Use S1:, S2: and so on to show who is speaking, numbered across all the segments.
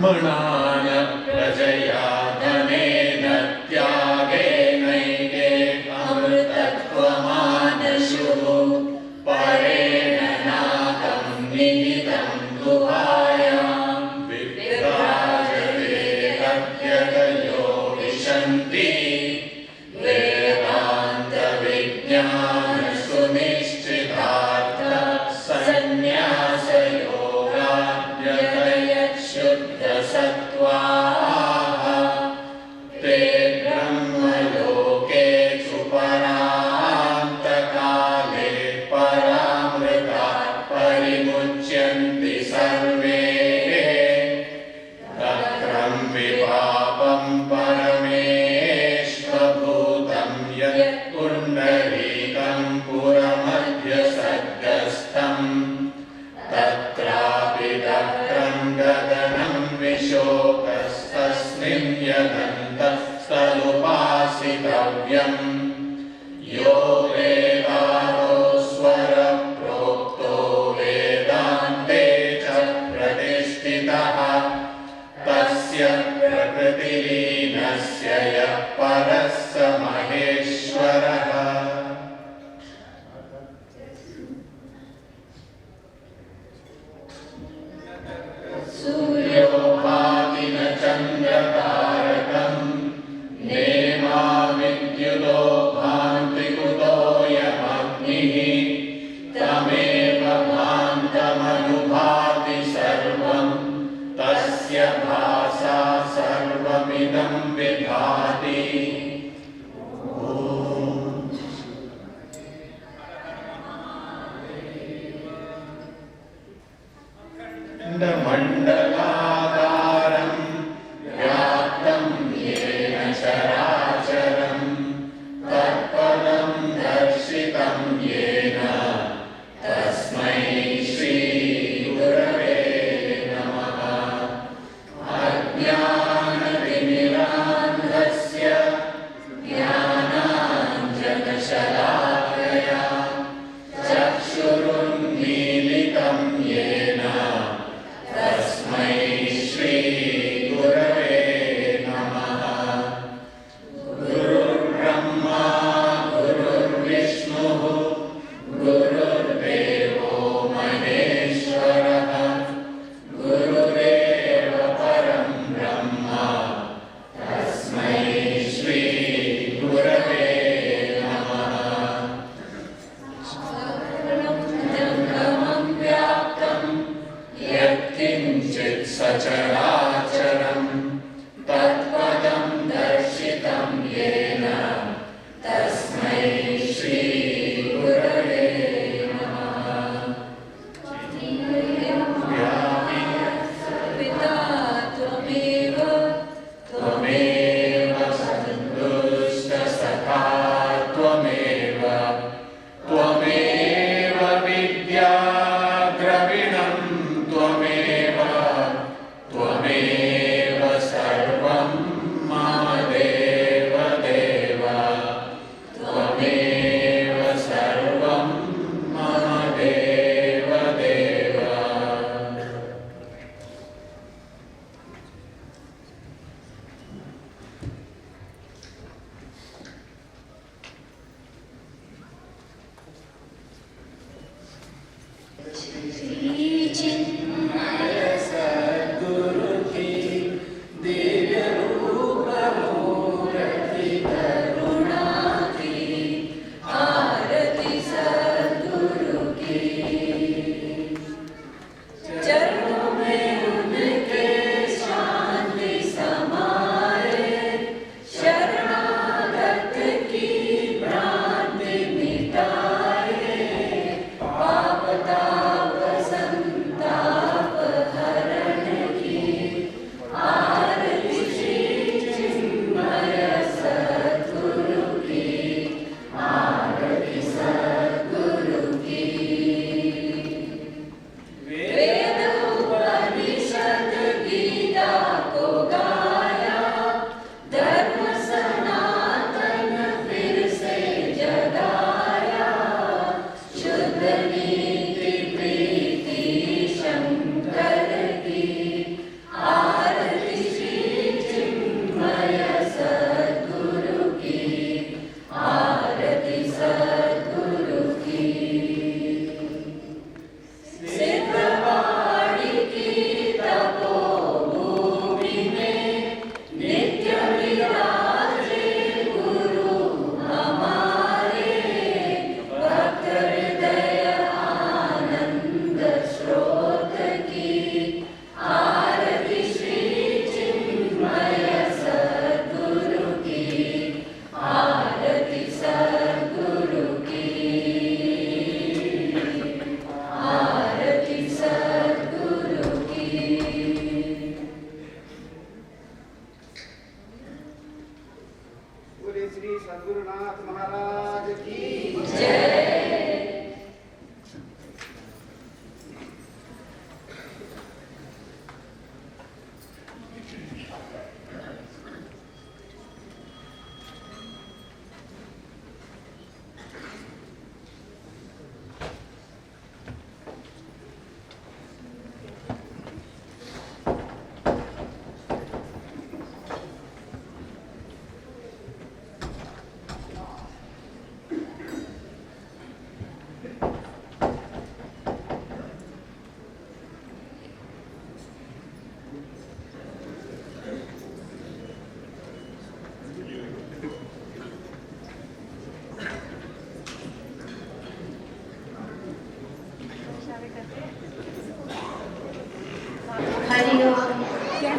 S1: ब्रह्मणान प्रजया धनेन त्यागेनैके अमृतत्वमानशुः परेण नाकं निहितं गुहायां विभ्राजते हत्यतयो विशन्ति वेदान्तविज्ञानसुनिश्चितार्थ सन्न्यासयोगाद्यतयच्छुद्धसत्त्वाः ते ब्रह्मलोके सुपरान्तकाले परामृतात् परिमुच्यन्ति सर्वे तत्रं विपापं परमेष्वभूतं यत् पुण्डरीकं पुरमध्यसर्गस्थम् तत्रापि दग्धं गगनं विशोकस्तस्मिन् यदन्तस्तदुपासितव्यम् यो वेदारो स्वरप्रोक्तो वेदान्ते च प्रतिष्ठितः तस्य प्रकृतिलीनस्य यः परः स महेश्वरः। सूर्योभाति न चन्द्रतारकं नेमा विद्युतो भान्ति कुतोऽयमग्निः तमेव भान्तमनुभाति सर्वं तस्य भासा सर्वमिदं विभाति। मण्डलाकारं व्याप्तं येन चराचरं तत्पदं दर्शितं येन तस्मै श्रीगुरवे नमः। अज्ञानतिमिरान्धस्य ज्ञानाञ्जनशलाकया चक्षुरुन्मीलितं येन तस्मै श्रीगुरवे नमः।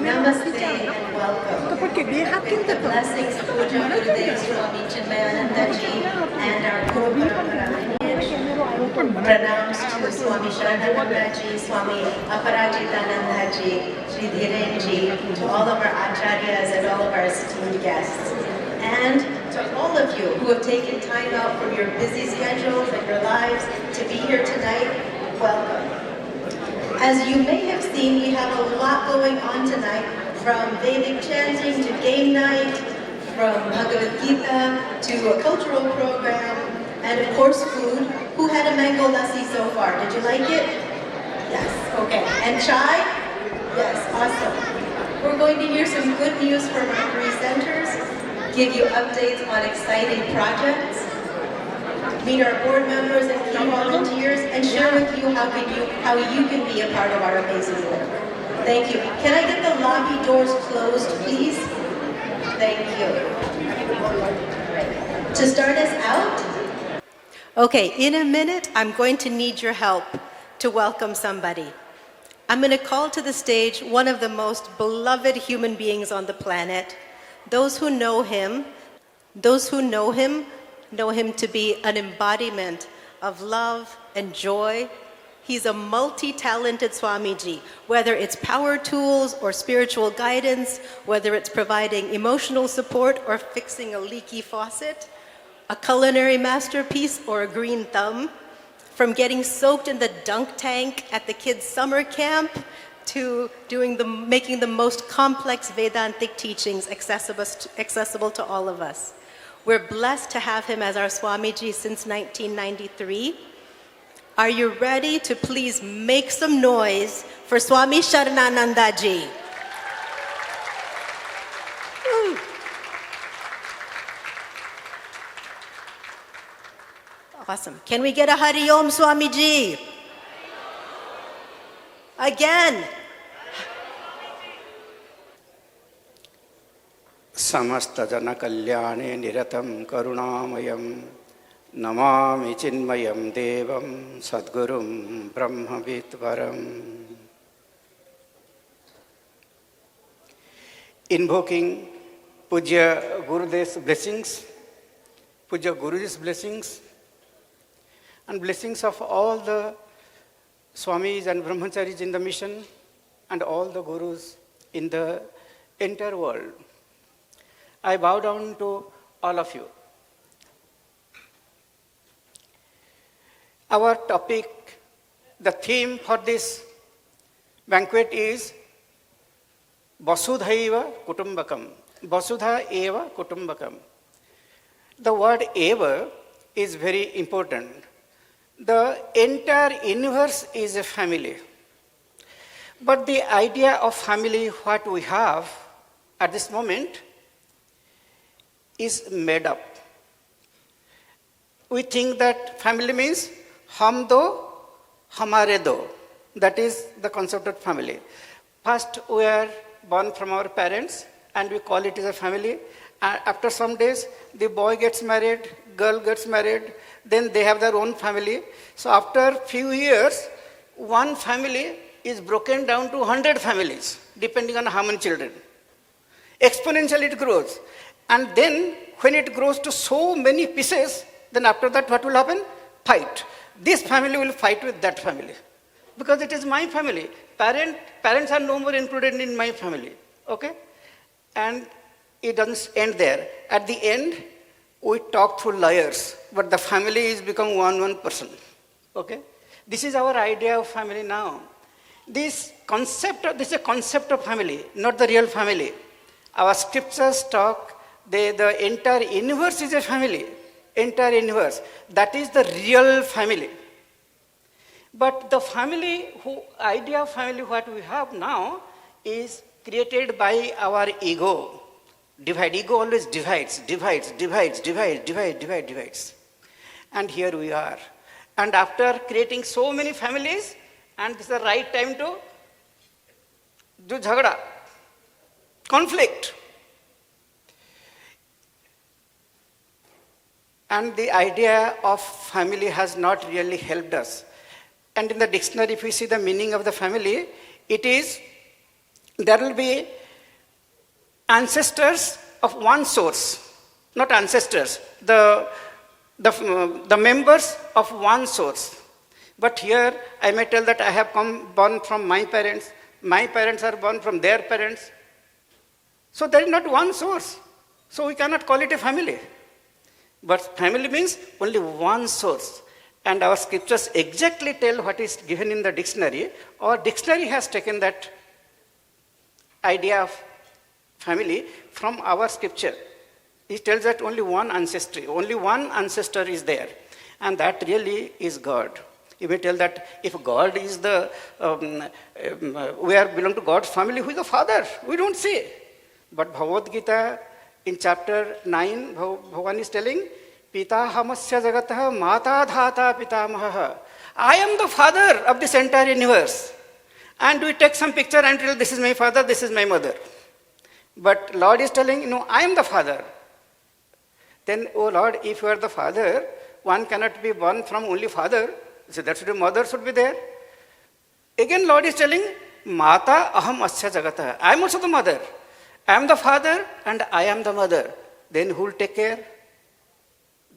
S2: Namaste and welcome. With the blessings of Puja Gurudev Swami Chinmaya and our Guru Parampara lineage, pranams to Swami Sharananandaji, Swami Aparajitanandaji, Sri Dhirenji, to all of our acharyas and all of our esteemed guests. And to all of you who have taken time out from your busy schedules and your lives to be here tonight, welcome. As you may have seen, we have a lot going on tonight, from Vedic chanting to game night, from Bhagavad Gita to a cultural program, and of course food. Who had a mango lassi so far? Did you like it? Yes, okay. And chai? Yes, awesome. We're going to hear some good news from our three centers, give you updates on exciting projects, meet our board members and key volunteers, and share with you how you can be a part of our amazing work. Thank you. Can I get the lobby doors closed, please? Thank you. To start us out? Okay, in a minute, I'm going to need your help to welcome somebody. I'm going to call to the stage one of the most beloved human beings on the planet. Those who know him know him to be an embodiment of love and joy. He's a multi-talented Swamiji, whether it's power tools or spiritual guidance, whether it's providing emotional support or fixing a leaky faucet, a culinary masterpiece or a green thumb, from getting soaked in the dunk tank at the kids' summer camp to making the most complex Vedantic teachings accessible to all of us. We're blessed to have him as our Swamiji since 1993. Are you ready to please make some noise for Swami Sharananandaji? Woo. Awesome. Can we get a Hari Om Swamiji? Again.
S3: समस्त जन कल्याणे निरतं करुणामयं नमामि चिन्मयं देवं सद्गुरुं ब्रह्मविद्वरम्. Invoking Pujya Gurudev's blessings, Pujya Guruji's blessings, and blessings of all the Swamis and Brahmacharis in the mission and all the Gurus in the entire world. I bow down to all of you. Our topic, the theme for this banquet is Vasudhaiva Kutumbakam. Vasudha Eva Kutumbakam. The word Eva is very important. The entire universe is a family. But the idea of family, what we have at this moment, is made up. We think that family means hum do, hamare do. That is the concept of family. First, we are born from our parents, and we call it as a family. And after some days, the boy gets married, girl gets married, then they have their own family. So after few years, one family is broken down to 100 families, depending on how many children. Exponentially it grows. And then when it grows to so many pieces, then after that what will happen? Fight. This family will fight with that family. Because it is my family. Parents are no more included in my family. Okay? And it doesn't end there. At the end, we talk through lawyers, but the family is become one person. Okay? This is our idea of family now. This is a concept of family, not the real family. Our scriptures talk, the entire universe is a family. Entire universe. That is the real family. But the idea of family what we have now is created by our ego. Ego always divides. And here we are. And after creating so many families, and this is the right time to do jhagda, conflict. And the idea of family has not really helped us. And in the dictionary, if we see the meaning of the family, it is, there will be ancestors of one source, not ancestors, the members of one source. But here, I may tell that I have born from my parents are born from their parents. So there is not one source. So we cannot call it a family. But family means only one source. And our scriptures exactly tell what is given in the dictionary. Our dictionary has taken that idea of family from our scripture. It tells that only one ancestor is there. And that really is God. You may tell that if God is we belong to God's family, who is the father? We don't say. But Bhagavad Gita in chapter 9, Bhagavan is telling, Pita hamasya jagatah mata dhata pitamaha. I am the father of this entire universe. And we take some picture and tell, this is my father, this is my mother. But Lord is telling, no, I am the father. Then, oh Lord, if you are the father, one cannot be born from only father. So that should be mother should be there. Again, Lord is telling, Mata aham asya jagatah. I am also the mother. I am the father and I am the mother. Then who will take care?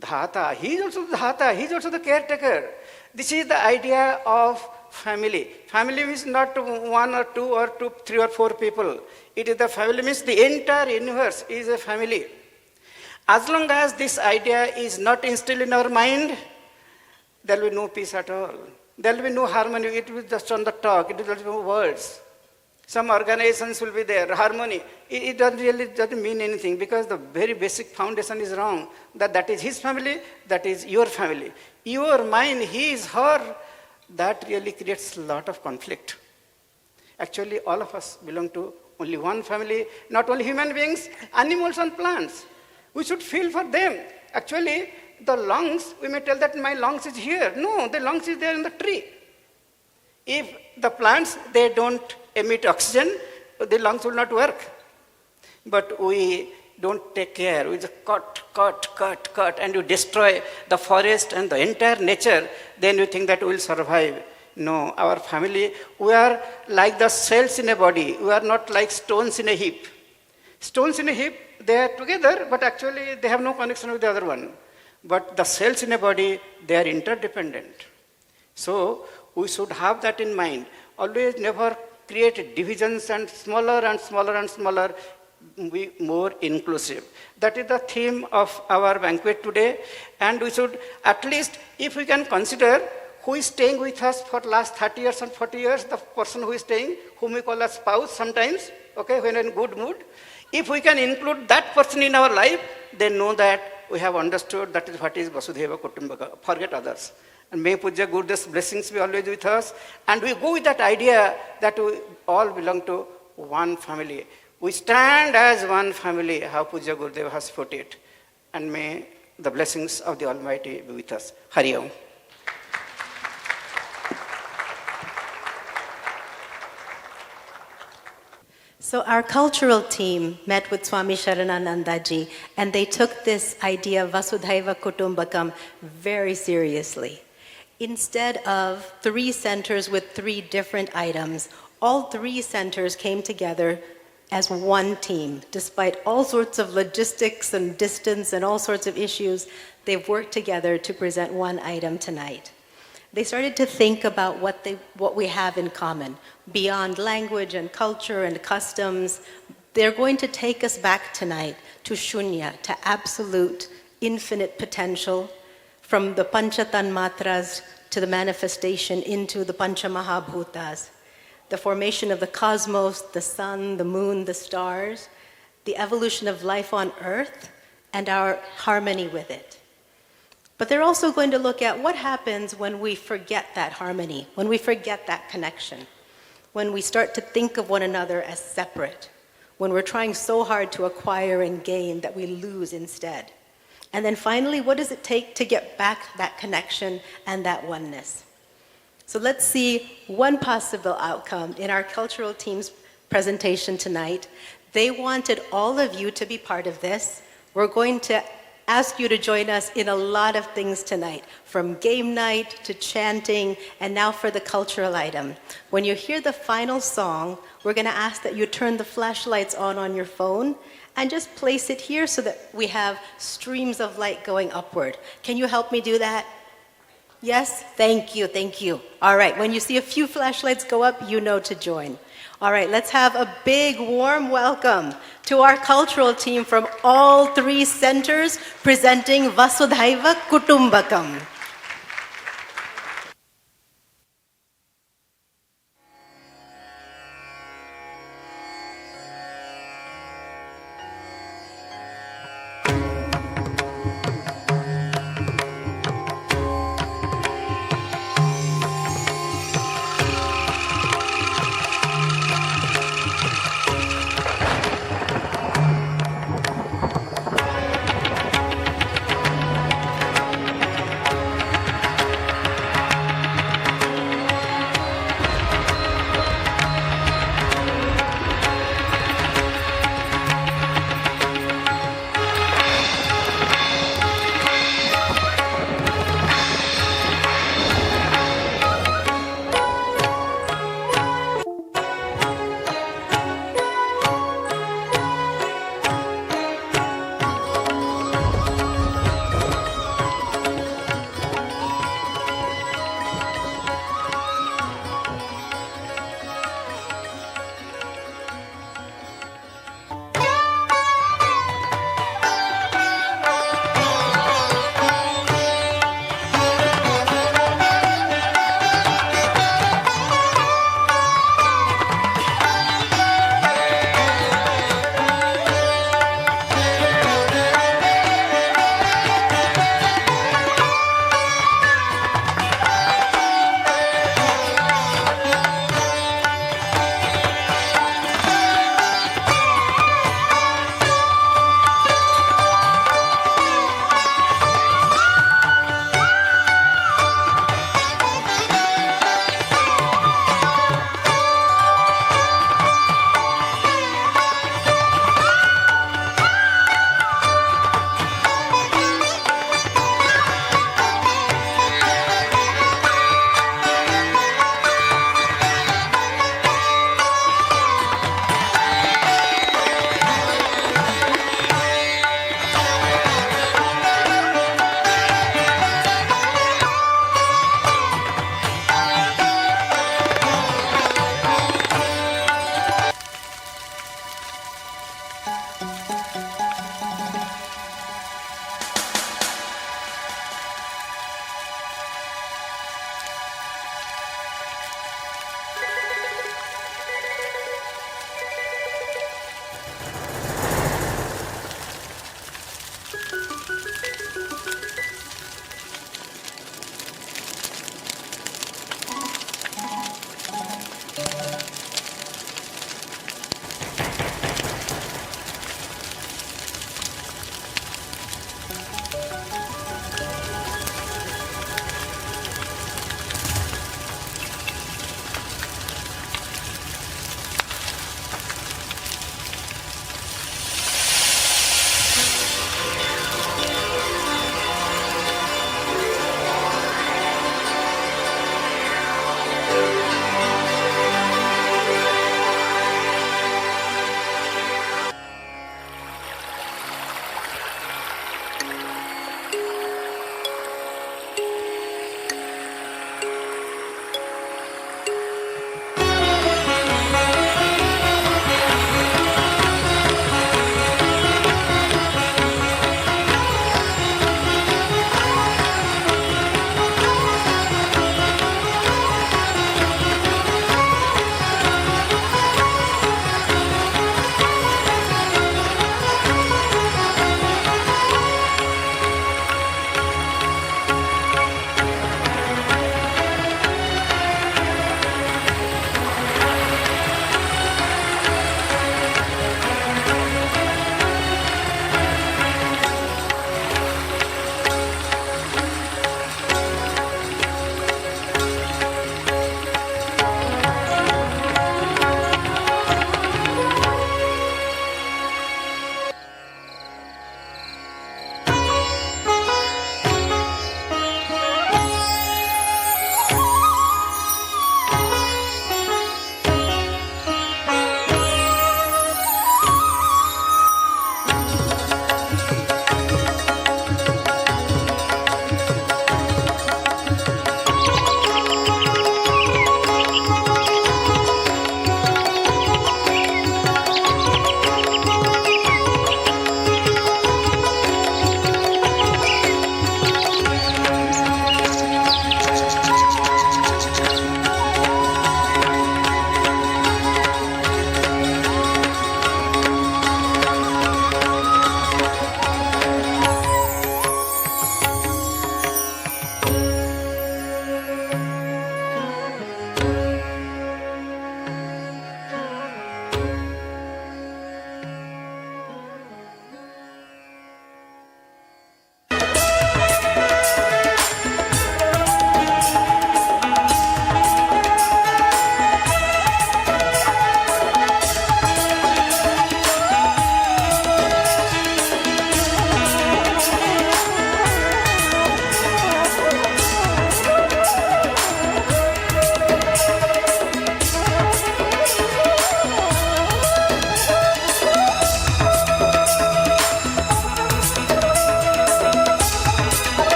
S3: Dhata. He is also the dhata. He is also the caretaker. This is the idea of family. Family means not one or two or three or four people. It is the family means the entire universe is a family. As long as this idea is not instilled in our mind, there will be no peace at all. There will be no harmony. It will be just on the talk. It will be words. Some organizations will be there, harmony. It doesn't mean anything because the very basic foundation is wrong. That is his family, that is your family. Your, mine, his, her, that really creates a lot of conflict. Actually, all of us belong to only one family, not only human beings, animals and plants. We should feel for them. Actually, the lungs, we may tell that my lungs is here. No, the lungs is there in the tree. If the plants, they don't emit oxygen, the lungs will not work. But we don't take care. We just cut, and you destroy the forest and the entire nature. Then you think that we will survive. No, our family, we are like the cells in a body. We are not like stones in a heap. Stones in a heap, they are together, but actually they have no connection with the other one. But the cells in a body, they are interdependent. So we should have that in mind. Always never create divisions and smaller, be more inclusive. That is the theme of our banquet today. And we should at least, if we can consider who is staying with us for last 30 years and 40 years, the person who is staying, whom we call a spouse sometimes, okay, when in good mood. If we can include that person in our life, then know that we have understood that is what is Vasudhaiva Kutumbaka. Forget others. And may Pujya Gurudev's blessings be always with us. And we go with that idea that we all belong to one family. We stand as one family, how Pujya Gurudev has put it. And may the blessings of the Almighty be with us. Hari Om.
S2: So our cultural team met with Swami Sharananandaji, and they took this idea of Vasudhaiva Kutumbakam very seriously. Instead of 3 centers with 3 different items, all 3 centers came together as one team. Despite all sorts of logistics and distance and all sorts of issues, they've worked together to present one item tonight. They started to think about what we have in common. Beyond language and culture and customs, they're going to take us back tonight to Shunya, to absolute infinite potential, from the Pancha Tanmatras to the manifestation into the Pancha Mahabhutas, the formation of the cosmos, the sun, the moon, the stars, the evolution of life on earth, and our harmony with it. But they're also going to look at what happens when we forget that harmony, when we forget that connection, when we start to think of one another as separate, when we're trying so hard to acquire and gain that we lose instead. And then finally, what does it take to get back that connection and that oneness? So let's see one possible outcome in our cultural team's presentation tonight. They wanted all of you to be part of this. We're going to ask you to join us in a lot of things tonight, from game night to chanting, and now for the cultural item. When you hear the final song, we're going to ask that you turn the flashlights on your phone and just place it here so that we have streams of light going upward. Can you help me do that? Yes? Thank you, thank you. All right, when you see a few flashlights go up, you know to join. All right, let's have a big warm welcome to our cultural team from all 3 centers presenting Vasudhaiva Kutumbakam.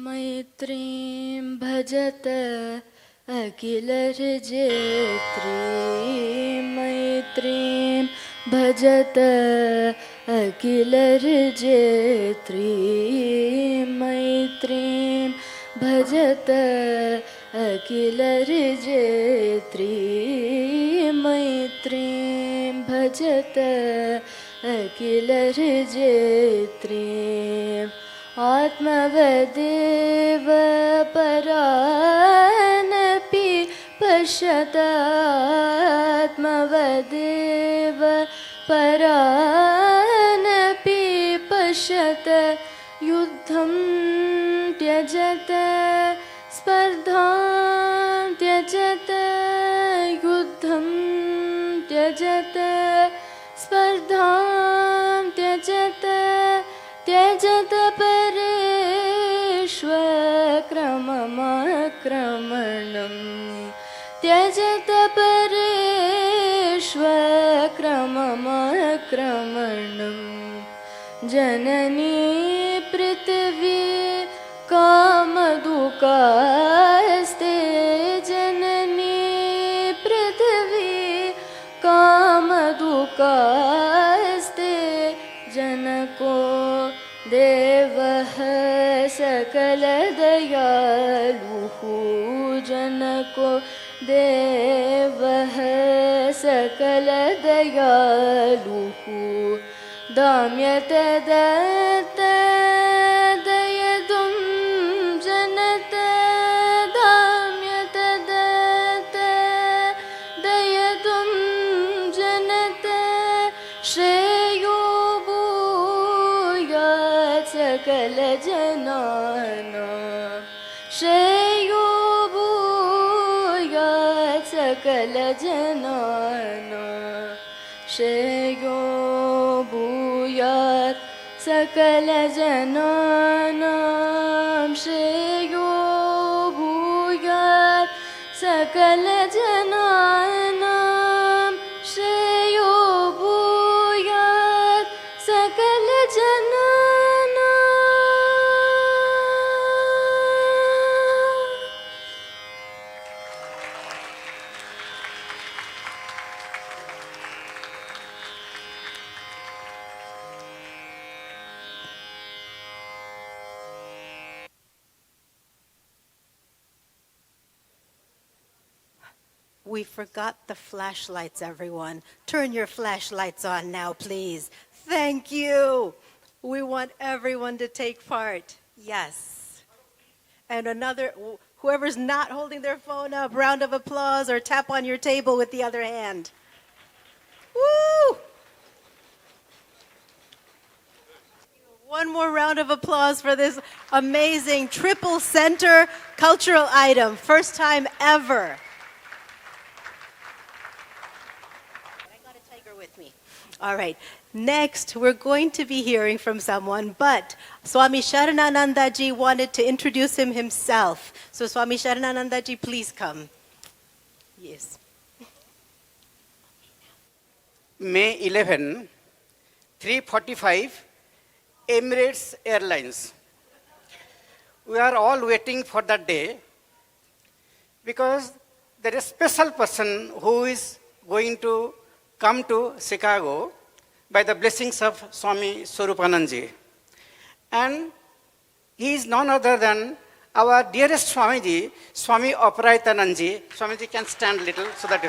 S4: मैत्रीं भजत अखिलर्जेत्रीं मैत्रीं भजत अखिलर्जेत्रीं मैत्रीं भजत अखिलर्जेत्रीं मैत्रीं भजत अखिलर्जेत्रीम् आत्मवदेव परानपि पश्यत आत्मवदेव परानपि पश्यत युद्धं त्यजत स्पर्धां त्यजत युद्धं त्यजत स्पर्धां त्यजत त्यजत परेष्वक्रममाक्रमणम् त्यजत परेष्वक्रममाक्रमणम् जननी पृथिवी कामदुःखास्ते जननी पृथिवी कामदुःखास्ते जनको देवः सकलदयालुः जनको देवः सकलदयालुः दाम्यत दत्त दयदुं जनत दाम्यत दत्त दयदुं जनत श्रेयो भूयात् सकलजनानां श्रेयो भूयात् सकलजनानां श्रेयो भूयात् सकलजनानां श्रेयो भूयात् सकलजनानां श्रेयो भूयात् सकलजनानाम्
S2: We forgot the flashlights, everyone. Turn your flashlights on now, please. Thank you. We want everyone to take part. Yes. And whoever's not holding their phone up, round of applause or tap on your table with the other hand. Woo! One more round of applause for this amazing triple center cultural item. First time ever. With me. All right. Next, we're going to be hearing from someone, but Swami Sharanananda ji wanted to introduce him himself. So Swami Sharanananda ji, please come. Yes.
S3: May 11, 3:45, Emirates Airlines. We are all waiting for that day because there is a special person who is going to come to Chicago by the blessings of Swami Swarupananji. And he is none other than our dearest Swamiji, Swami Aparaitananji. Swamiji can stand a little so that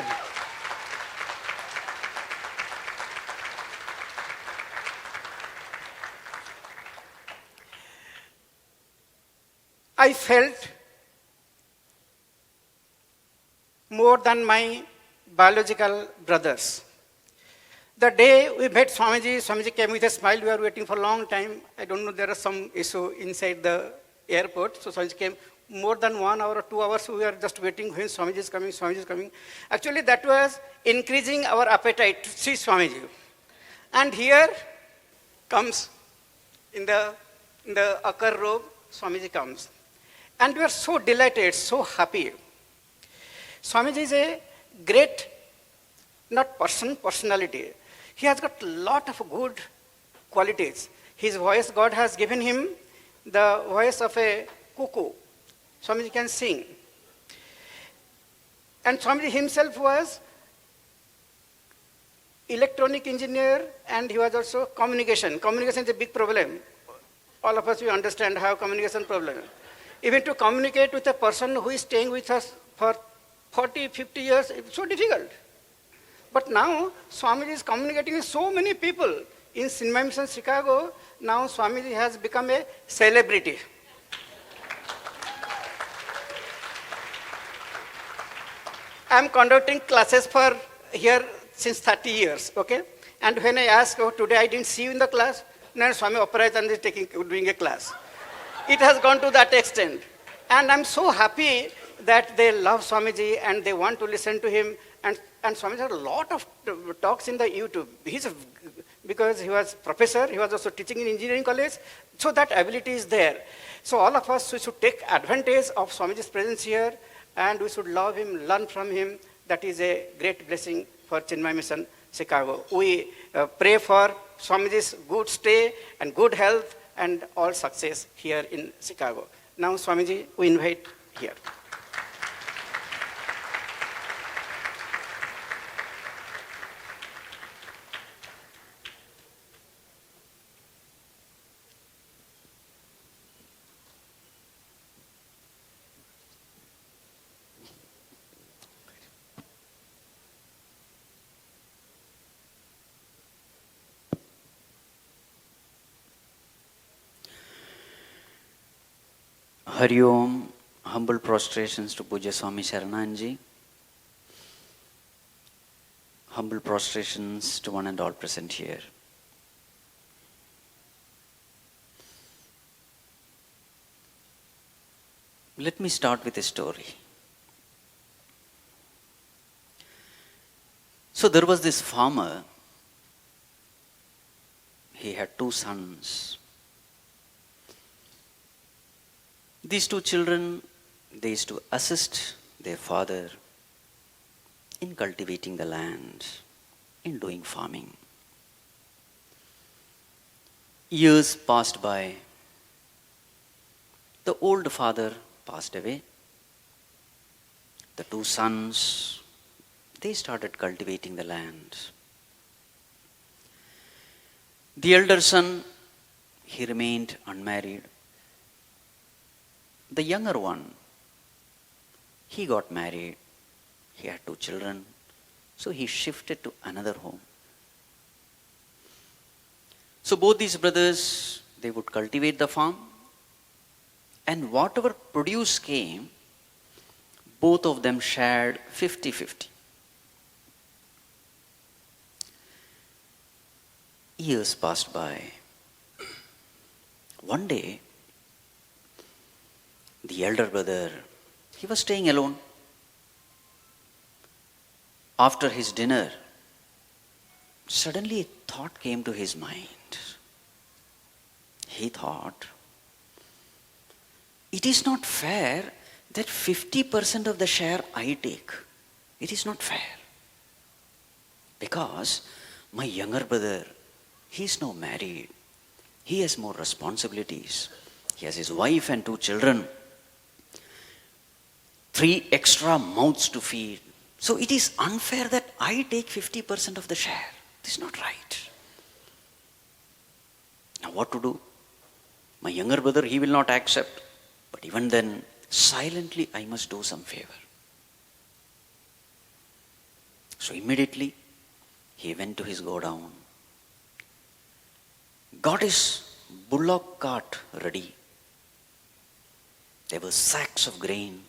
S3: I felt more than my biological brothers. The day we met Swamiji, Swamiji came with a smile. We were waiting for a long time. I don't know, there was some issue inside the airport. So Swamiji came more than 1 hour or 2 hours. We were just waiting when Swamiji is coming, Swamiji is coming. Actually, that was increasing our appetite to see Swamiji. And here comes, in the Akar robe, Swamiji comes. And we are so delighted, so happy. Swamiji is a great, not personality. He has got a lot of good qualities. His voice, God has given him the voice of a cuckoo. Swamiji can sing. And Swamiji himself was electronic engineer, and he was also communication. Communication is a big problem. All of us, we understand how communication problem. Even to communicate with a person who is staying with us for 40, 50 years, it's so difficult. But now, Swamiji is communicating with so many people. In Chinmaya Mission, Chicago, now Swamiji has become a celebrity. I am conducting classes for here since 30 years, okay? And when I ask, oh, today I didn't see you in the class, no, Swami Operajan is doing a class. It has gone to that extent. And I'm so happy that they love Swamiji and they want to listen to him. And Swamiji had a lot of talks in the YouTube. Because he was professor, he was also teaching in engineering college, so that ability is there. So all of us, we should take advantage of Swamiji's presence here, and we should love him, learn from him. That is a great blessing for Chinmaya Mission, Chicago. We pray for Swamiji's good stay and good health and all success here in Chicago. Now, Swamiji, we invite here.
S5: Hari Om, humble prostrations to Pujya Swami Sharananji. Humble prostrations to one and all present here. Let me start with a story. So there was this farmer. He had two sons. These two children, they used to assist their father in cultivating the land, in doing farming. Years passed by. The old father passed away. The two sons, they started cultivating the land. The elder son, he remained unmarried. The younger one, he got married, he had two children, so he shifted to another home. So both these brothers, they would cultivate the farm, and whatever produce came, both of them shared 50-50. Years passed by. One day, the elder brother, he was staying alone. After his dinner, suddenly a thought came to his mind. He thought, it is not fair that 50% of the share I take. It is not fair. Because my younger brother, he is now married. He has more responsibilities. He has his wife and two children. 3 extra mouths to feed. So it is unfair that I take 50% of the share. This is not right. Now what to do? My younger brother, he will not accept. But even then, silently I must do some favor. So immediately, he went to his godown, got his bullock cart ready. There were sacks of grain.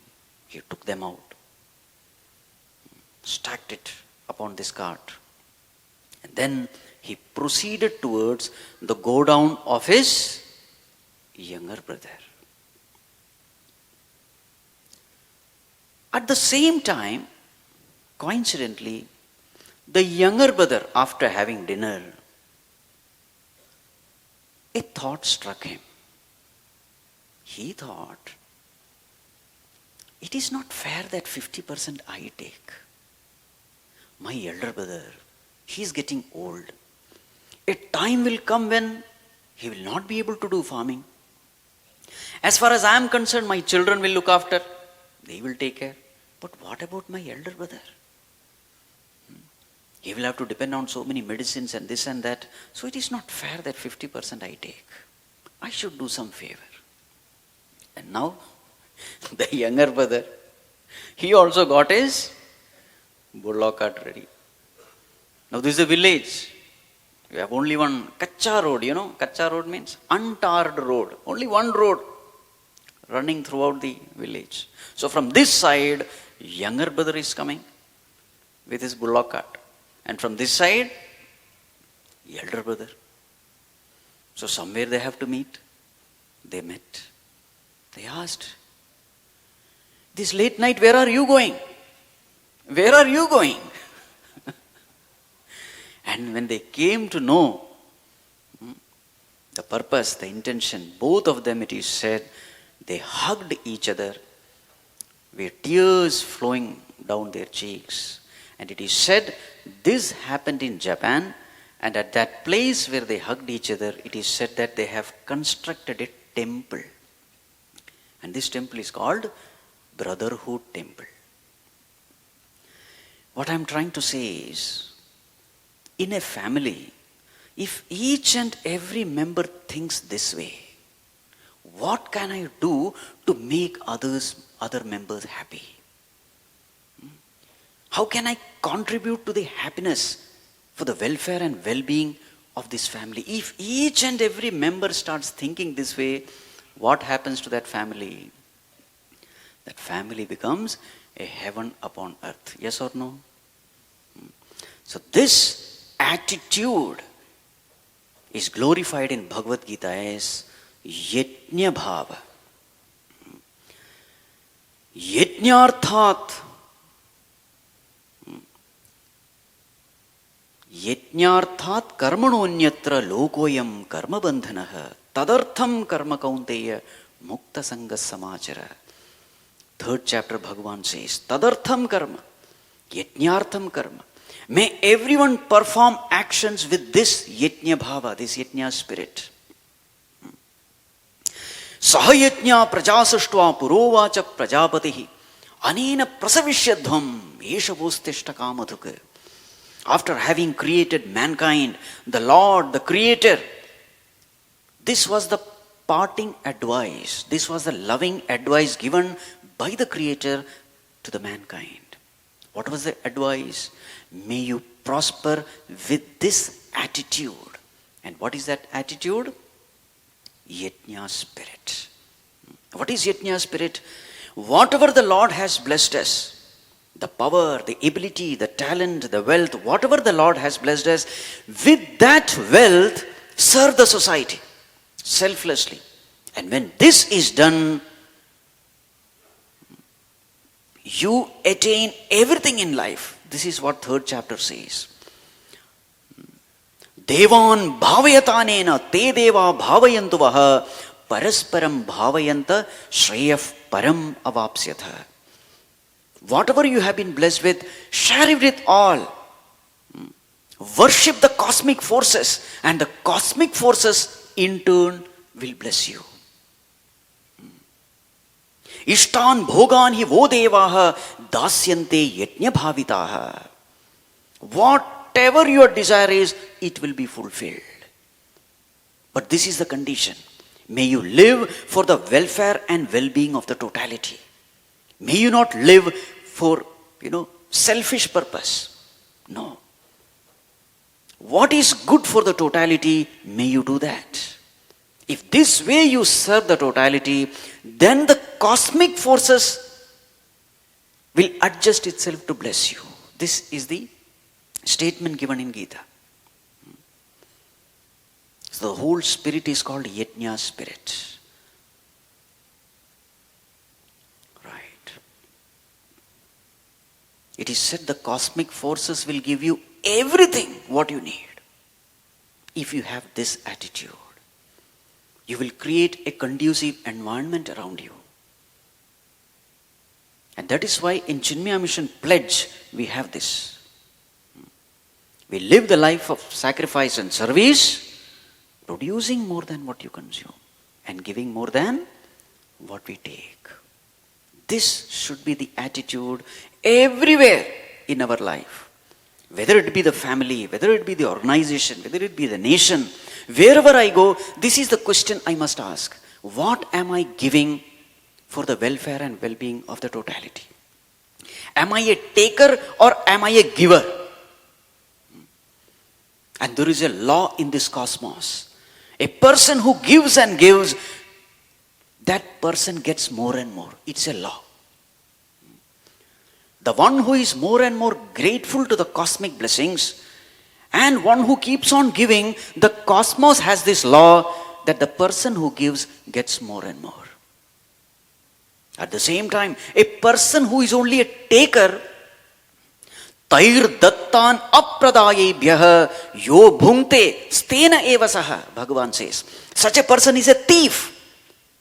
S5: He took them out, stacked it upon this cart, and then he proceeded towards the godown of his younger brother. At the same time, coincidentally, the younger brother, after having dinner, a thought struck him. He thought, it is not fair that 50% I take. My elder brother, he is getting old. A time will come when he will not be able to do farming. As far as I am concerned, my children will look after. They will take care. But what about my elder brother? He will have to depend on so many medicines and this and that. So it is not fair that 50% I take. I should do some favor. And now, the younger brother, he also got his bullock cart ready. Now this is a village. You have only one Kacha road, you know. Kacha road means untarred road. Only one road running throughout the village. So from this side, younger brother is coming with his bullock cart. And from this side, elder brother. So somewhere they have to meet. They met. They asked, this late night, where are you going? Where are you going? And when they came to know the purpose, the intention, both of them, it is said, they hugged each other with tears flowing down their cheeks. And it is said, this happened in Japan, and at that place where they hugged each other, it is said that they have constructed a temple. And this temple is called Brotherhood Temple. What I am trying to say is, in a family, if each and every member thinks this way, what can I do to make other members happy? How can I contribute to the happiness for the welfare and well-being of this family? If each and every member starts thinking this way, what happens to that family? That family becomes a heaven upon earth. Yes or no? So this attitude is glorified in Bhagavad Gita as Yajna Bhava. Yajnarthat. Yajnarthat karmanonyatra lokoyam karma bandhanaha tadartham karma kaunteya mukta sanga samachara. 3rd chapter Bhagavan says, tadartham karma, yajnartham karma. May everyone perform actions with this yajna bhava, this yajna spirit. Sahayajna prajasaštva purovacha prajapatihi anena prasavishyadhvam eshavostishta kamadhuka. After having created mankind, the Lord, the Creator, this was the parting advice. This was the loving advice given by the Creator to the mankind. What was the advice? May you prosper with this attitude. And what is that attitude? Yajna spirit. What is Yajna spirit? Whatever the Lord has blessed us, the power, the ability, the talent, the wealth, whatever the Lord has blessed us, with that wealth, serve the society selflessly. And when this is done, you attain everything in life. This is what 3rd chapter says. Devan bhavayatanena te deva bhavayantu vaha parasparam bhavayanta shreyaf param avapsyatha. Whatever you have been blessed with, share it with all. Worship the cosmic forces, and the cosmic forces in turn will bless you. Ishtan bhogan hi vo devaha dasyante yajna bhavitaha. Whatever your desire is, it will be fulfilled. But this is the condition. May you live for the welfare and well-being of the totality. May you not live for, selfish purpose. No. What is good for the totality, may you do that. If this way you serve the totality, then the cosmic forces will adjust itself to bless you. This is the statement given in Gita. So the whole spirit is called Yajna spirit. Right. It is said the cosmic forces will give you everything what you need. If you have this attitude, you will create a conducive environment around you. And that is why in Chinmaya Mission Pledge, we have this. We live the life of sacrifice and service, producing more than what you consume and giving more than what we take. This should be the attitude everywhere in our life. Whether it be the family, whether it be the organization, whether it be the nation, wherever I go, this is the question I must ask. What am I giving for the welfare and well-being of the totality? Am I a taker or am I a giver? And there is a law in this cosmos. A person who gives and gives, that person gets more and more. It's a law. The one who is more and more grateful to the cosmic blessings and one who keeps on giving, the cosmos has this law that the person who gives gets more and more. At the same time, a person who is only a taker, Tair dattan apradayebhyah yo bhungte stena evasaha, Bhagavan says. Such a person is a thief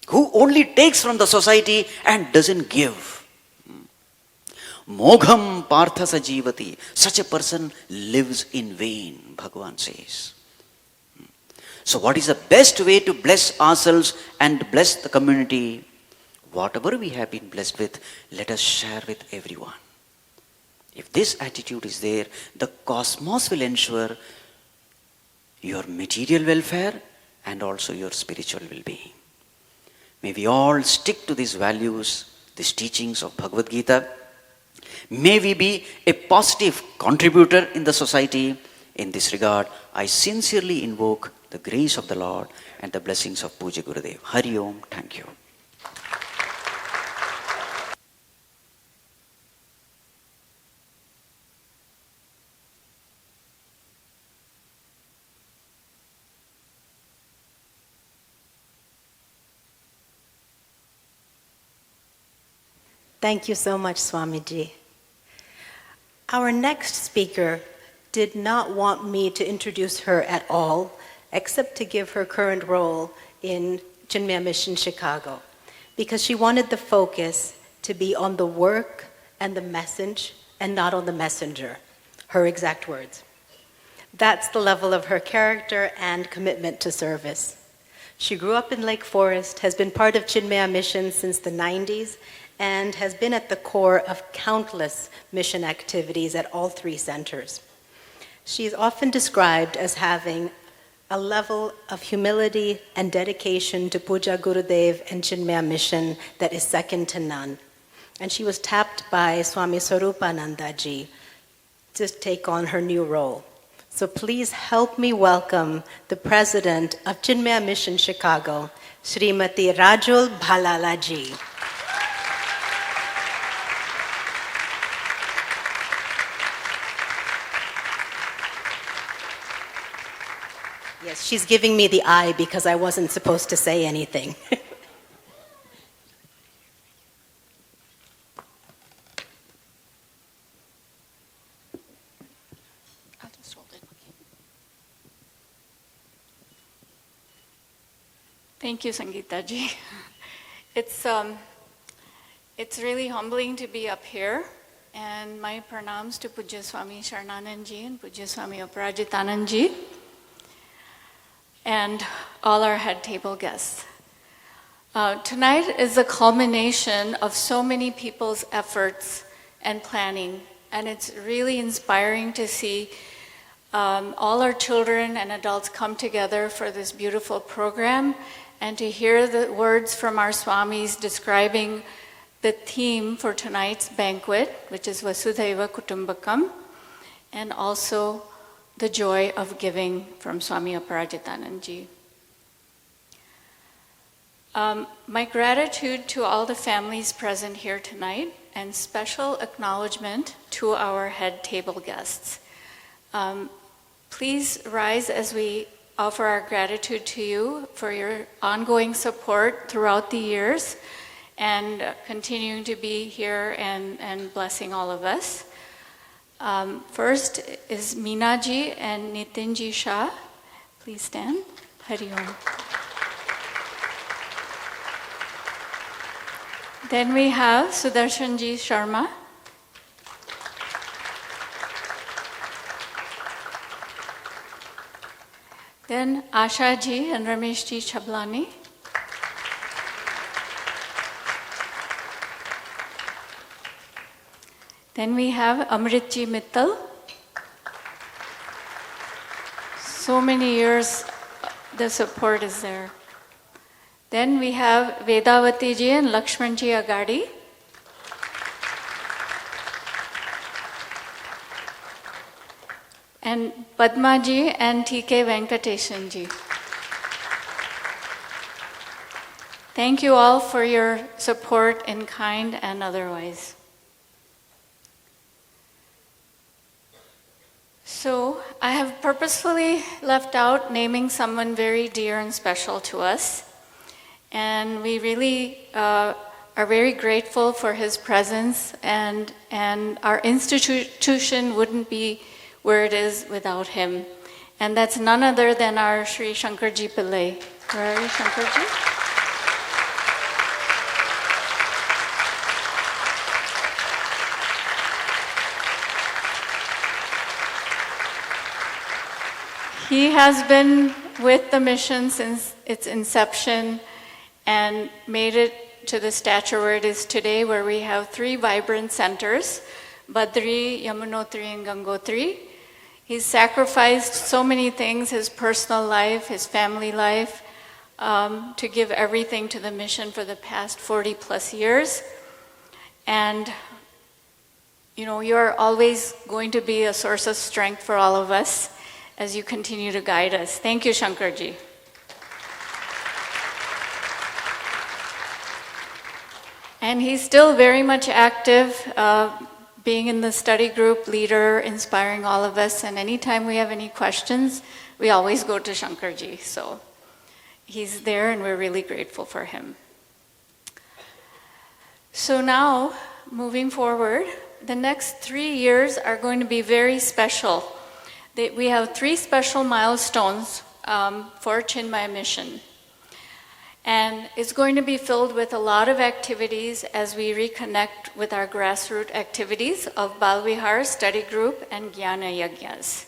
S5: who only takes from the society and doesn't give. Mogham partha sajivati. Such a person lives in vain, Bhagavan says. So what is the best way to bless ourselves and bless the community? Whatever we have been blessed with, let us share with everyone. If this attitude is there, the cosmos will ensure your material welfare and also your spiritual well-being. May we all stick to these values, these teachings of Bhagavad Gita. May we be a positive contributor in the society. In this regard, I sincerely invoke the grace of the Lord and the blessings of Pujya Gurudev. Hari Om. Thank you.
S2: Thank you so much, Swamiji. Our next speaker did not want me to introduce her at all, except to give her current role in Chinmaya Mission Chicago, because she wanted the focus to be on the work and the message and not on the messenger, her exact words. That's the level of her character and commitment to service. She grew up in Lake Forest, has been part of Chinmaya Mission since the 90s, and has been at the core of countless mission activities at all three centers. She is often described as having a level of humility and dedication to Pujya Gurudev and Chinmaya Mission that is second to none. And she was tapped by Swami Swarupanandaji to take on her new role. So please help me welcome the president of Chinmaya Mission Chicago, Srimati Rajul Bhalalaji. Yes, she's giving me the eye because I wasn't supposed to say anything.
S6: I'll just hold it. Okay. Thank you, Sangeeta ji. It's really humbling to be up here, and my pranams to Pujya Swami Sharananand ji and Pujya Swami Aparajitanand ji, and all our head table guests. Tonight is a culmination of so many people's efforts and planning, and it's really inspiring to see all our children and adults come together for this beautiful program, and to hear the words from our swamis describing the theme for tonight's banquet, which is Vasudhaiva Kutumbakam, and also the joy of giving from Swami Aparajitanand ji. My gratitude to all the families present here tonight, and special acknowledgement to our head table guests. Please rise as we offer our gratitude to you for your ongoing support throughout the years and continuing to be here and blessing all of us. First is Meenaji and Nitinji Shah. Please stand. Hari Om. Then we have Sudarshanji Sharma. Then Ashaji and Rameshji Chablani. Then we have Amritji Mittal. So many years, the support is there. Then we have Vedavati ji and Lakshman ji Agadi. And Padma ji and T.K. Venkateshan ji. Thank you all for your support in kind and otherwise. So I have purposefully left out naming someone very dear and special to us. And we really are very grateful for his presence, and our institution wouldn't be where it is without him. And that's none other than our Sri Shankarji Pillai. Where are you, Shankarji? He has been with the mission since its inception and made it to the stature where it is today, where we have 3 vibrant centers, Badri, Yamunotri, and Gangotri. He's sacrificed so many things, his personal life, his family life, to give everything to the mission for the past 40 plus years. And, you know, you're always going to be a source of strength for all of us as you continue to guide us. Thank you, Shankarji. And he's still very much active, being in the study group, leader, inspiring all of us. And anytime we have any questions, we always go to Shankarji. So he's there and we're really grateful for him. So now, moving forward, the next 3 years are going to be very special. We have 3 special milestones for Chinmaya Mission. And it's going to be filled with a lot of activities as we reconnect with our grassroots activities of Balvihar Study Group and Jnana Yajnas.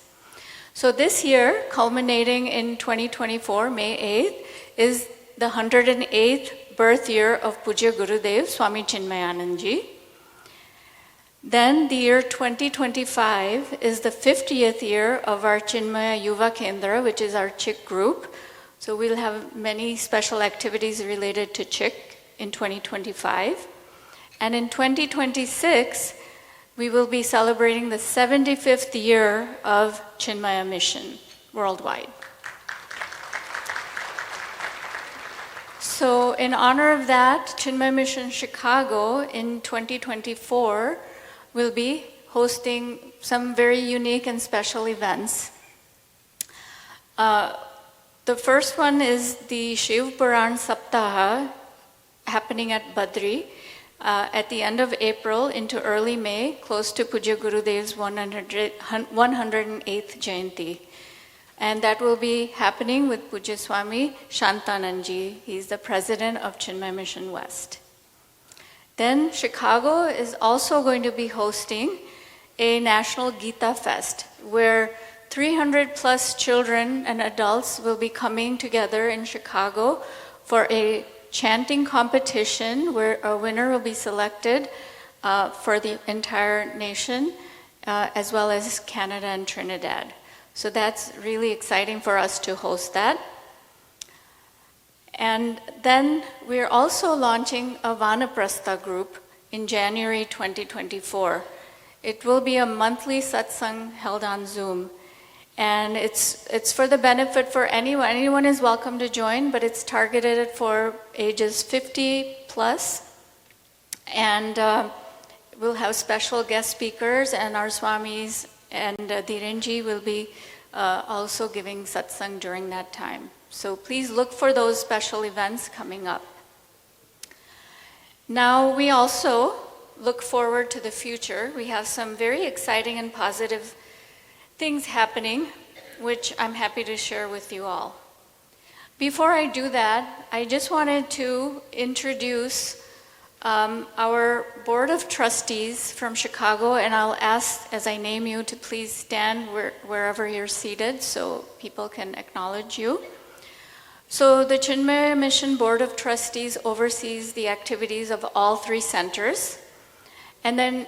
S6: So this year, culminating in 2024, May 8th, is the 108th birth year of Pujya Gurudev Swami Chinmayanand. Then the year 2025 is the 50th year of our Chinmaya Yuva Kendra, which is our CHIK group. So we'll have many special activities related to CHIK in 2025. And in 2026, we will be celebrating the 75th year of Chinmaya Mission worldwide. So in honor of that, Chinmaya Mission Chicago in 2024 will be hosting some very unique and special events. The first one is the Shiv Puran Saptaha happening at Badri at the end of April into early May, close to Pujya Gurudev's 108th Jayanti. And that will be happening with Pujya Swami Shantanandji. He's the president of Chinmaya Mission West. Then Chicago is also going to be hosting a National Gita Fest, where 300 plus children and adults will be coming together in Chicago for a chanting competition where a winner will be selected for the entire nation, as well as Canada and Trinidad. So that's really exciting for us to host that. And then we're also launching a Vanaprastha group in January 2024. It will be a monthly satsang held on Zoom. And it's for the benefit for anyone. Anyone is welcome to join, but it's targeted for ages 50 plus. And we'll have special guest speakers, and our Swamis and Dhirenji will be also giving satsang during that time. So please look for those special events coming up. Now we also look forward to the future. We have some very exciting and positive things happening, which I'm happy to share with you all. Before I do that, I just wanted to introduce our Board of Trustees from Chicago, and I'll ask, as I name you, to please stand wherever you're seated so people can acknowledge you. So the Chinmaya Mission Board of Trustees oversees the activities of all 3 centers. And then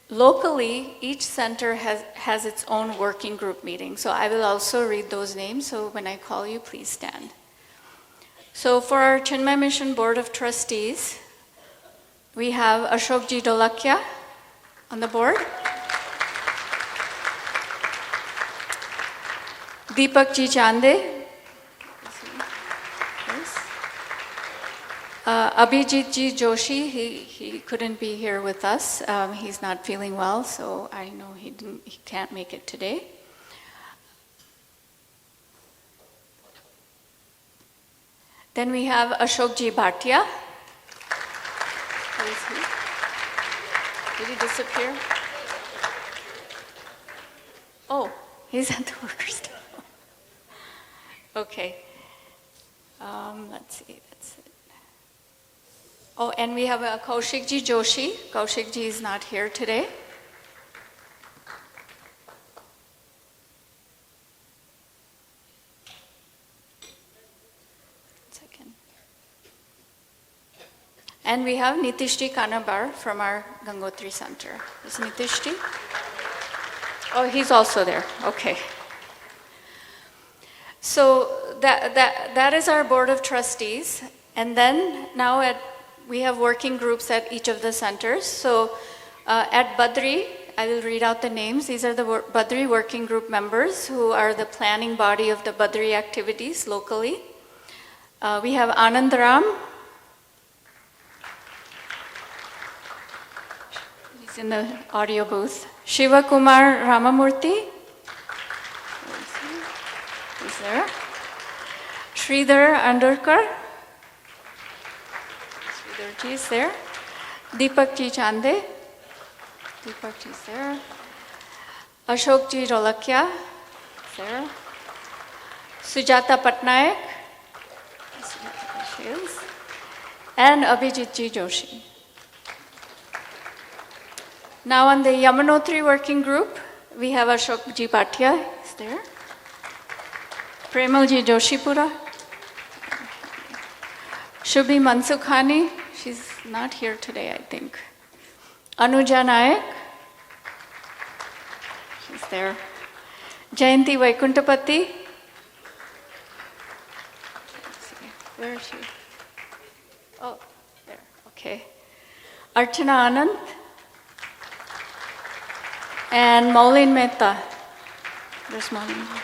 S6: locally, each center has its own working group meeting. So I will also read those names. So when I call you, please stand. So for our Chinmaya Mission Board of Trustees, we have Ashokji Dolakya on the board. Deepakji Chande. Abhijitji Joshi, he couldn't be here with us. He's not feeling well, so I know he can't make it today. Then we have Ashokji Bhatia. Where is he? Did he disappear? Oh, he's at the workers' table. Okay. Let's see. That's it. Oh, and we have Kaushikji Joshi. Kaushikji is not here today. Second. And we have Nitishji Kanabar from our Gangotri Center. Is Nitishji? Oh, he's also there. Okay. So that is our board of trustees. And then now we have working groups at each of the centers. So at Badri, I will read out the names. These are the Badri working group members who are the planning body of the Badri activities locally. We have Anandaram. He's in the audio booth. Shiva Kumar Ramamurthy. He's there. Sridhar Andurkar. Sridharji is there. Deepakji Chande. Deepakji is there. Ashokji Rolakya is there. Sujata Patnaik. And Abhijitji Joshi. Now on the Yamunotri working group, we have Ashokji Bhatia is there. Premalji Joshipura. Shubhi Mansukhani, she's not here today, I think. Anuja Nayak, she's there. Jayanti Vaikuntapati. Where is she? Oh, there, okay. Archana Anand. And Maulin Mehta. There's Maulin.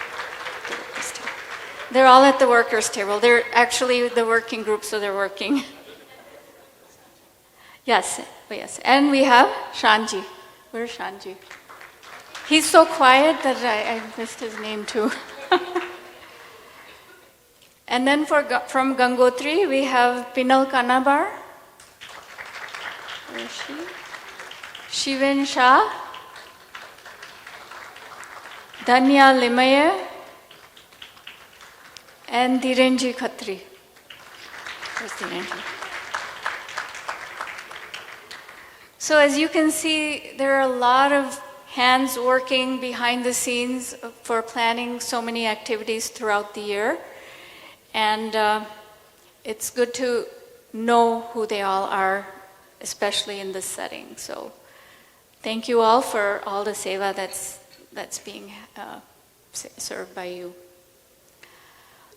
S6: They're all at the workers' table. They're actually the working group, so they're working. Yes, oh yes. And we have Shanji. Where's Shanji? He's so quiet that I missed his name too. And then from Gangotri, we have Pinal Kanabar. Where is she? Shiven Shah. Dhanya Limaye. And Dhirenji Khatri. Where's Dhirenji? So as you can see, there are a lot of hands working behind the scenes for planning so many activities throughout the year. And it's good to know who they all are, especially in this setting. So thank you all for all the seva that's being served by you.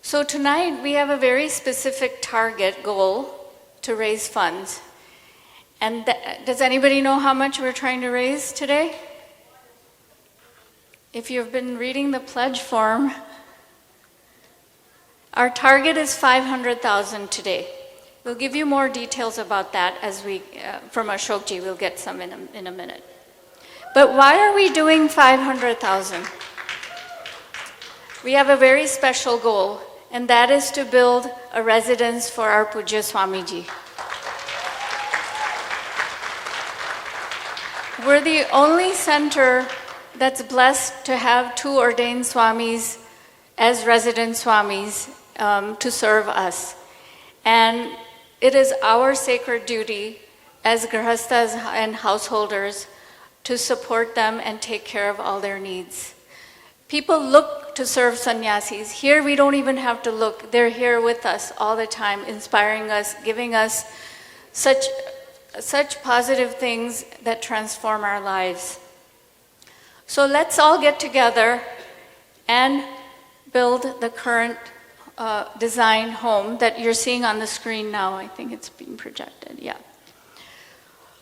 S6: So tonight we have a very specific target goal to raise funds. And does anybody know how much we're trying to raise today? If you've been reading the pledge form, our target is 500,000 today. We'll give you more details about that as from Ashokji, we'll get some in a minute. But why are we doing 500,000? We have a very special goal, and that is to build a residence for our Pujya Swamiji. We're the only center that's blessed to have 2 ordained Swamis as resident Swamis to serve us. And it is our sacred duty as grahastas and householders to support them and take care of all their needs. People look to serve sannyasis. Here we don't even have to look. They're here with us all the time, inspiring us, giving us such such positive things that transform our lives. So let's all get together and build the current design home that you're seeing on the screen now. I think it's being projected, yeah.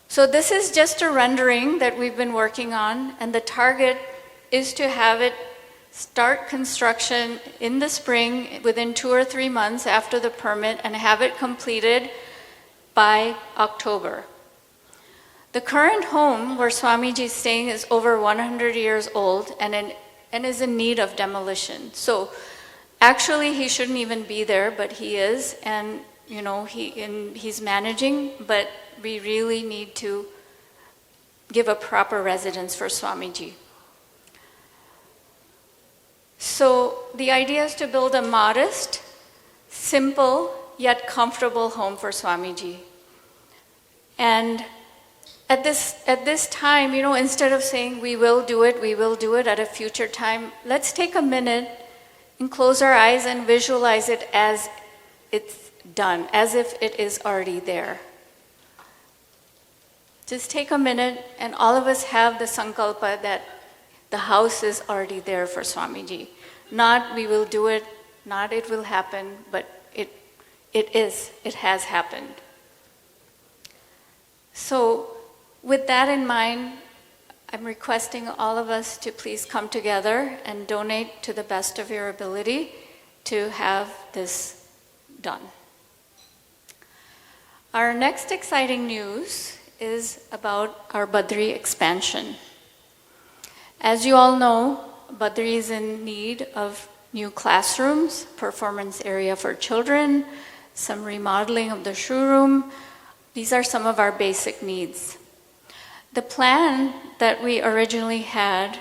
S6: So this is just a rendering that we've been working on, and the target is to have it start construction in the spring within 2 or 3 months after the permit and have it completed by October. The current home where Swamiji is staying is over 100 years old and is in need of demolition. So actually he shouldn't even be there, but he is, and you know he's managing, but we really need to give a proper residence for Swamiji. So the idea is to build a modest, simple, yet comfortable home for Swamiji. And at this time, instead of saying we will do it at a future time, let's take a minute and close our eyes and visualize it as it's done, as if it is already there. Just take a minute, and all of us have the sankalpa that the house is already there for Swamiji. Not we will do it, not it will happen, but it has happened. So with that in mind, I'm requesting all of us to please come together and donate to the best of your ability to have this done. Our next exciting news is about our Badri expansion. As you all know, Badri is in need of new classrooms, performance area for children, some remodeling of the showroom. These are some of our basic needs. The plan that we originally had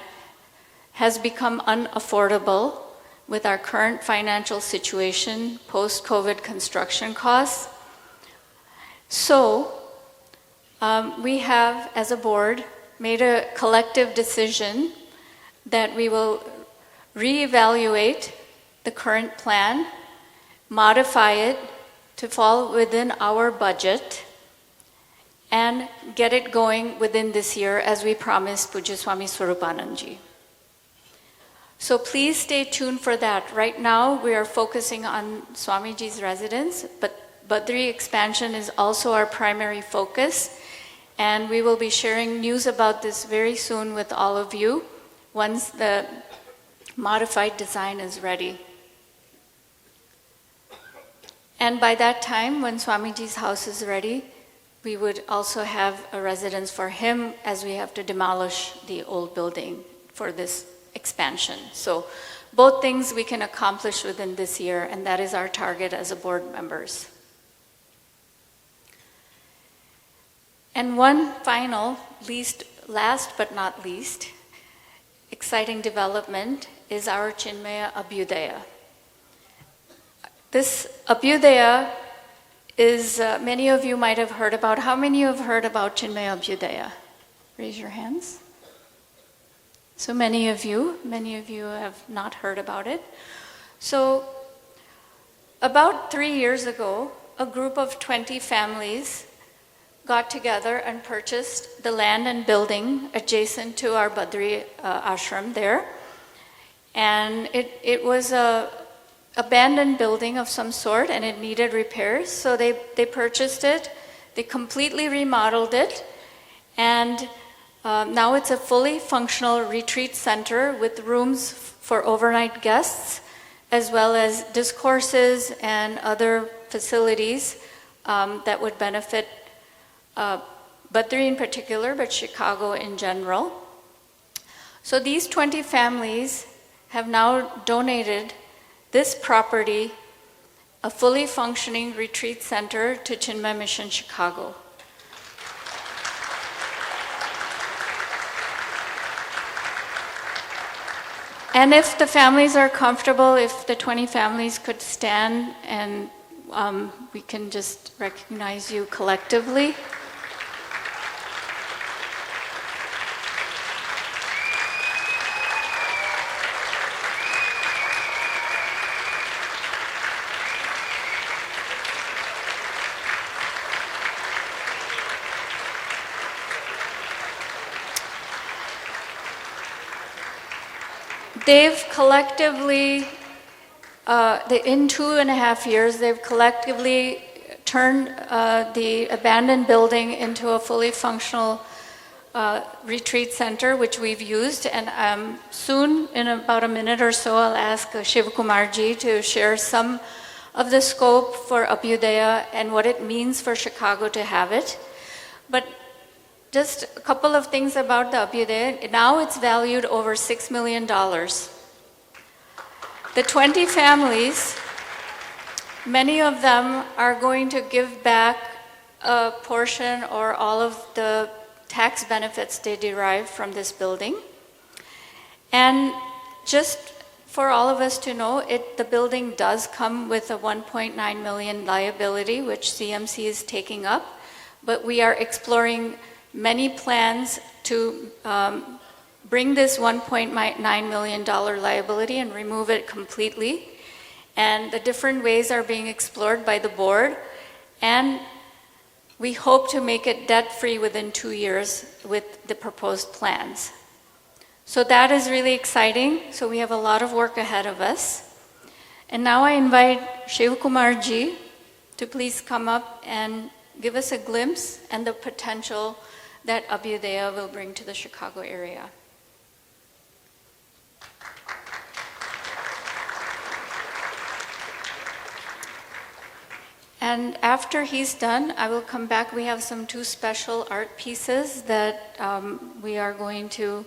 S6: has become unaffordable with our current financial situation, post-COVID construction costs. So we have, as a board, made a collective decision that we will reevaluate the current plan, modify it to fall within our budget, and get it going within this year as we promised Pujya Swami Swarupananji. So please stay tuned for that. Right now we are focusing on Swamiji's residence, but Badri expansion is also our primary focus, and we will be sharing news about this very soon with all of you once the modified design is ready. And by that time, when Swamiji's house is ready, we would also have a residence for him, as we have to demolish the old building for this expansion. So both things we can accomplish within this year, and that is our target as a board members. And one final, last but not least, exciting development is our Chinmaya Abhyudaya. This Abhyudaya is, many of you might have heard about. How many of you have heard about Chinmaya Abhyudaya? Raise your hands. So many of you have not heard about it. So about 3 years ago, a group of 20 families got together and purchased the land and building adjacent to our Badri ashram there. And it was a abandoned building of some sort, and it needed repairs. So they purchased it, they completely remodeled it, and now it's a fully functional retreat center with rooms for overnight guests, as well as discourses and other facilities that would benefit Badri in particular, but Chicago in general. So these 20 families have now donated this property, a fully functioning retreat center, to Chinmaya Mission Chicago. And if the families are comfortable, if the 20 families could stand, and we can just recognize you collectively. they've collectively, in 2.5 years, they've collectively turned the abandoned building into a fully functional retreat center, which we've used. And soon, in about a minute or so, I'll ask Shivakumarji to share some of the scope for Abhyudaya and what it means for Chicago to have it. But just a couple of things about the Abhyudaya. Now it's valued over $6 million. The 20 families, many of them are going to give back a portion or all of the tax benefits they derive from this building. And just for all of us to know, the building does come with a $1.9 million liability, which CMC is taking up, but we are exploring many plans to bring this $1.9 million liability and remove it completely. And the different ways are being explored by the board. And we hope to make it debt-free within 2 years with the proposed plans. So that is really exciting. So we have a lot of work ahead of us. And now I invite Shivakumarji to please come up and give us a glimpse and the potential that Abhyudaya will bring to the Chicago area. And after he's done, I will come back. We have some 2 special art pieces that we are going to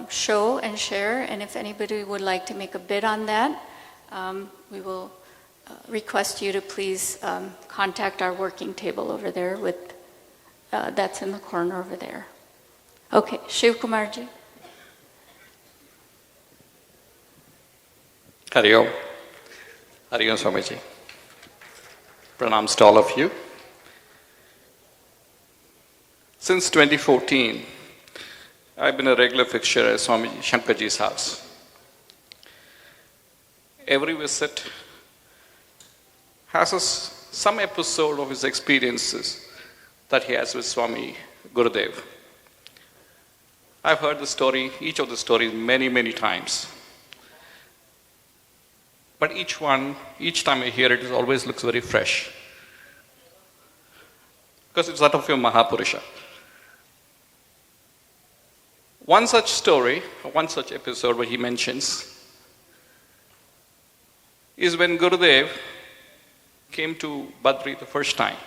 S6: show and share. And if anybody would like to make a bid on that, we will request you to please contact our working table over there with that's in the corner over there. Okay, Shivakumarji.
S7: Hari Om. Hari Om Swamiji. Pranams to all of you. Since 2014, I've been a regular fixture at Swami Shankarji's house. Every visit has some episode of his experiences that he has with Swami Gurudev. I've heard the story, each of the stories many, many times. But each time I hear it, it always looks very fresh. Because it's that of your Mahapurusha. One such story, one such episode where he mentions, is when Gurudev came to Badri the first time.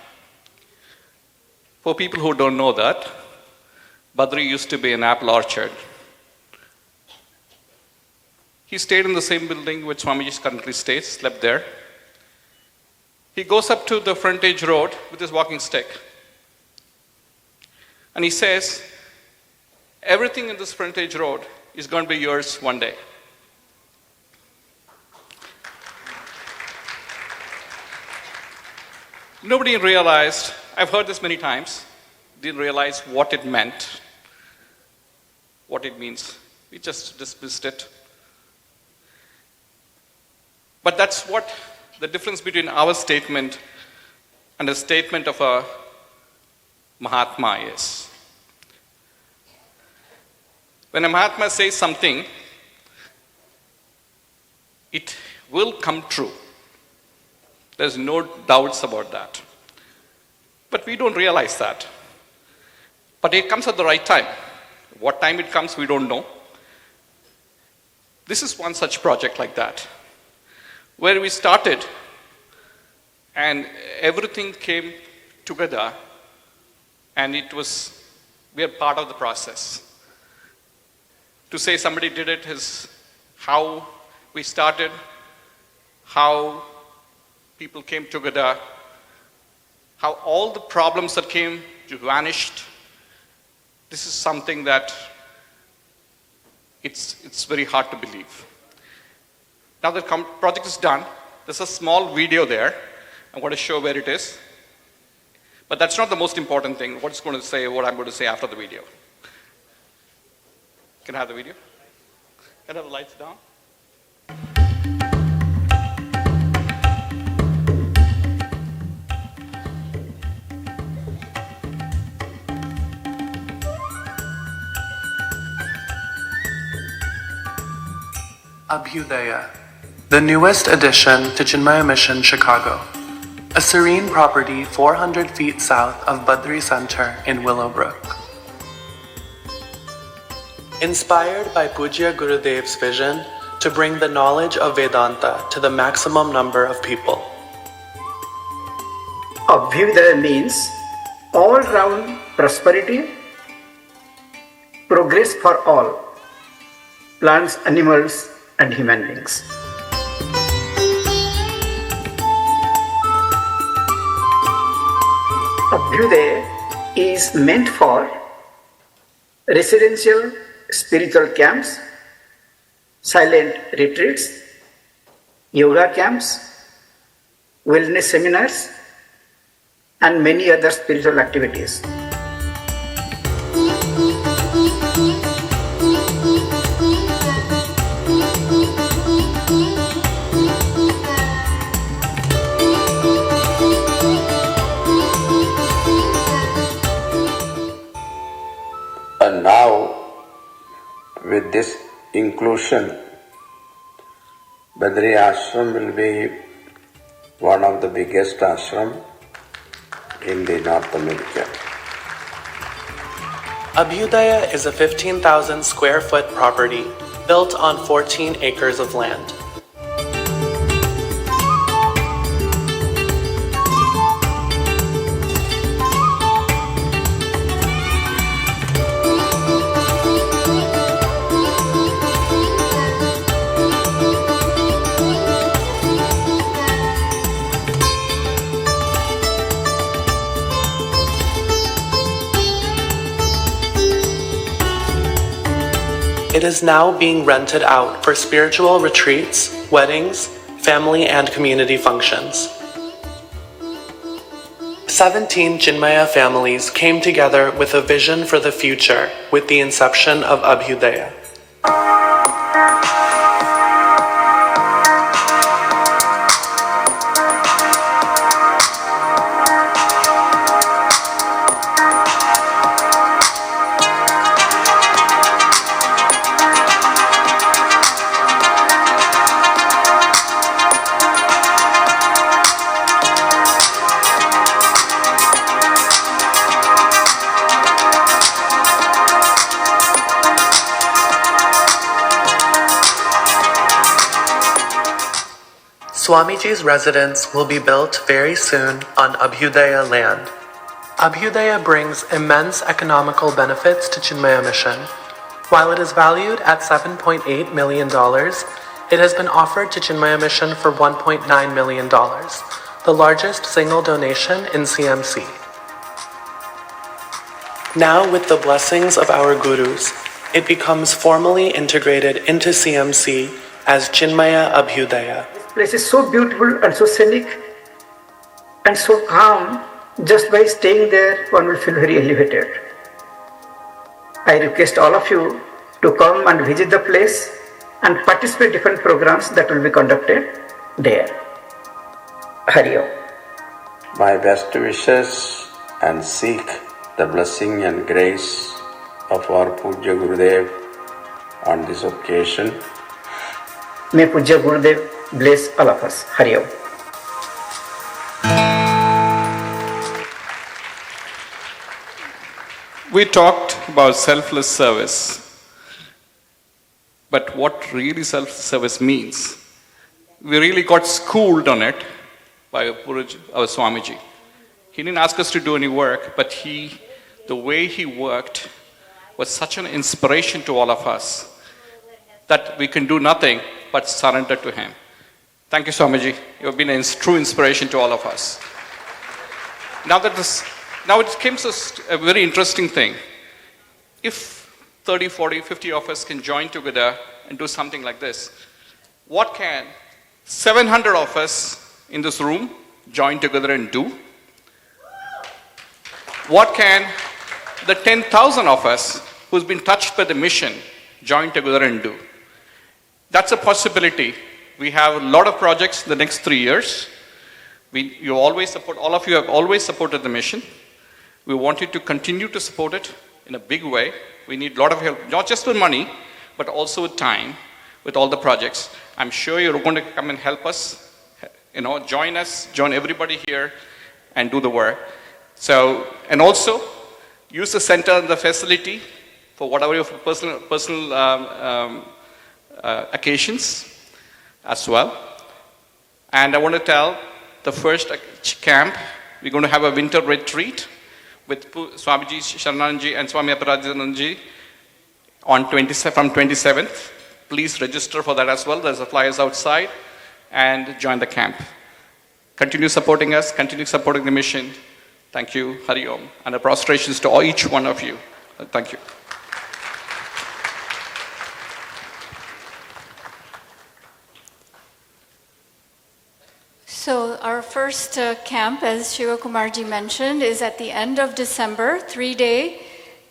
S7: For people who don't know that, Badri used to be an apple orchard. He stayed in the same building which Swamiji currently stays, slept there. He goes up to the frontage road with his walking stick. And he says, everything in this frontage road is going to be yours one day. Nobody realized, I've heard this many times, didn't realize what it meant, what it means. We just dismissed it. But that's what the difference between our statement and the statement of a Mahatma is. When a Mahatma says something, it will come true. There's no doubts about that. But we don't realize that. But it comes at the right time. What time it comes, we don't know. This is one such project like that, where we started and everything came together and we are part of the process. To say somebody did it is how we started, how people came together, how all the problems that came vanished. This is something that it's very hard to believe. Now the project is done. There's a small video there. I'm going to show where it is. But that's not the most important thing. What I'm going to say after the video. Can I have the video? Can I have the lights down?
S8: Abhyudaya, the newest addition to Chinmaya Mission Chicago, a serene property 400 feet south of Badri Center in Willowbrook. Inspired by Pujya Gurudev's vision to bring the knowledge of Vedanta to the maximum number of people.
S3: Abhyudaya means all-round prosperity, progress for all, plants, animals, and human beings. Abhyudaya is meant for residential spiritual camps, silent retreats, yoga camps, wellness seminars, and many other spiritual activities.
S1: And now, with this inclusion, Badri Ashram will be one of the biggest ashram in the North America.
S8: Abhyudaya is a 15,000 square foot property built on 14 acres of land. It is now being rented out for spiritual retreats, weddings, family and community functions. 17 Chinmaya families came together with a vision for the future with the inception of Abhyudaya. Swamiji's residence will be built very soon on Abhyudaya land. Abhyudaya brings immense economical benefits to Chinmaya Mission. While it is valued at $7.8 million, it has been offered to Chinmaya Mission for $1.9 million, the largest single donation in CMC. Now, with the blessings of our gurus, it becomes formally integrated into CMC as Chinmaya Abhyudaya.
S3: This place is so beautiful and so scenic and so calm. Just by staying there, one will feel very elevated. I request all of you to come and visit the place and participate in different programs that will be conducted there. Hari Om.
S1: My best wishes and seek the blessing and grace of our Pujya Gurudev on this occasion.
S3: May Pujya Gurudev bless all of us. Hari Om.
S7: We talked about selfless service, but what really self-service means, we really got schooled on it by our Swamiji. He didn't ask us to do any work, but the way he worked was such an inspiration to all of us that we can do nothing but surrender to him. Thank you, Swamiji. You have been a true inspiration to all of us. Now it came to a very interesting thing. If 30, 40, 50 of us can join together and do something like this, what can 700 of us in this room join together and do? What can the 10,000 of us who's been touched by the mission join together and do? That's a possibility. We have a lot of projects in the next 3 years. All of you have always supported the mission. We want you to continue to support it in a big way. We need a lot of help, not just with money, but also with time. with all the projects. I'm sure you're going to come and help us, join us, join everybody here and do the work. So, and also use the center and the facility for whatever your personal occasions as well. And I want to tell the first camp, we're going to have a winter retreat with Swamiji Sharananji and Swami Aparajananji on from 27th. Please register for that as well. There's the flyers outside and join the camp. Continue supporting us, continue supporting the mission. Thank you, Hari Om. And the prostrations to each one of you. Thank you.
S6: So our first camp, as Shiva Kumarji mentioned, is at the end of December, 3-day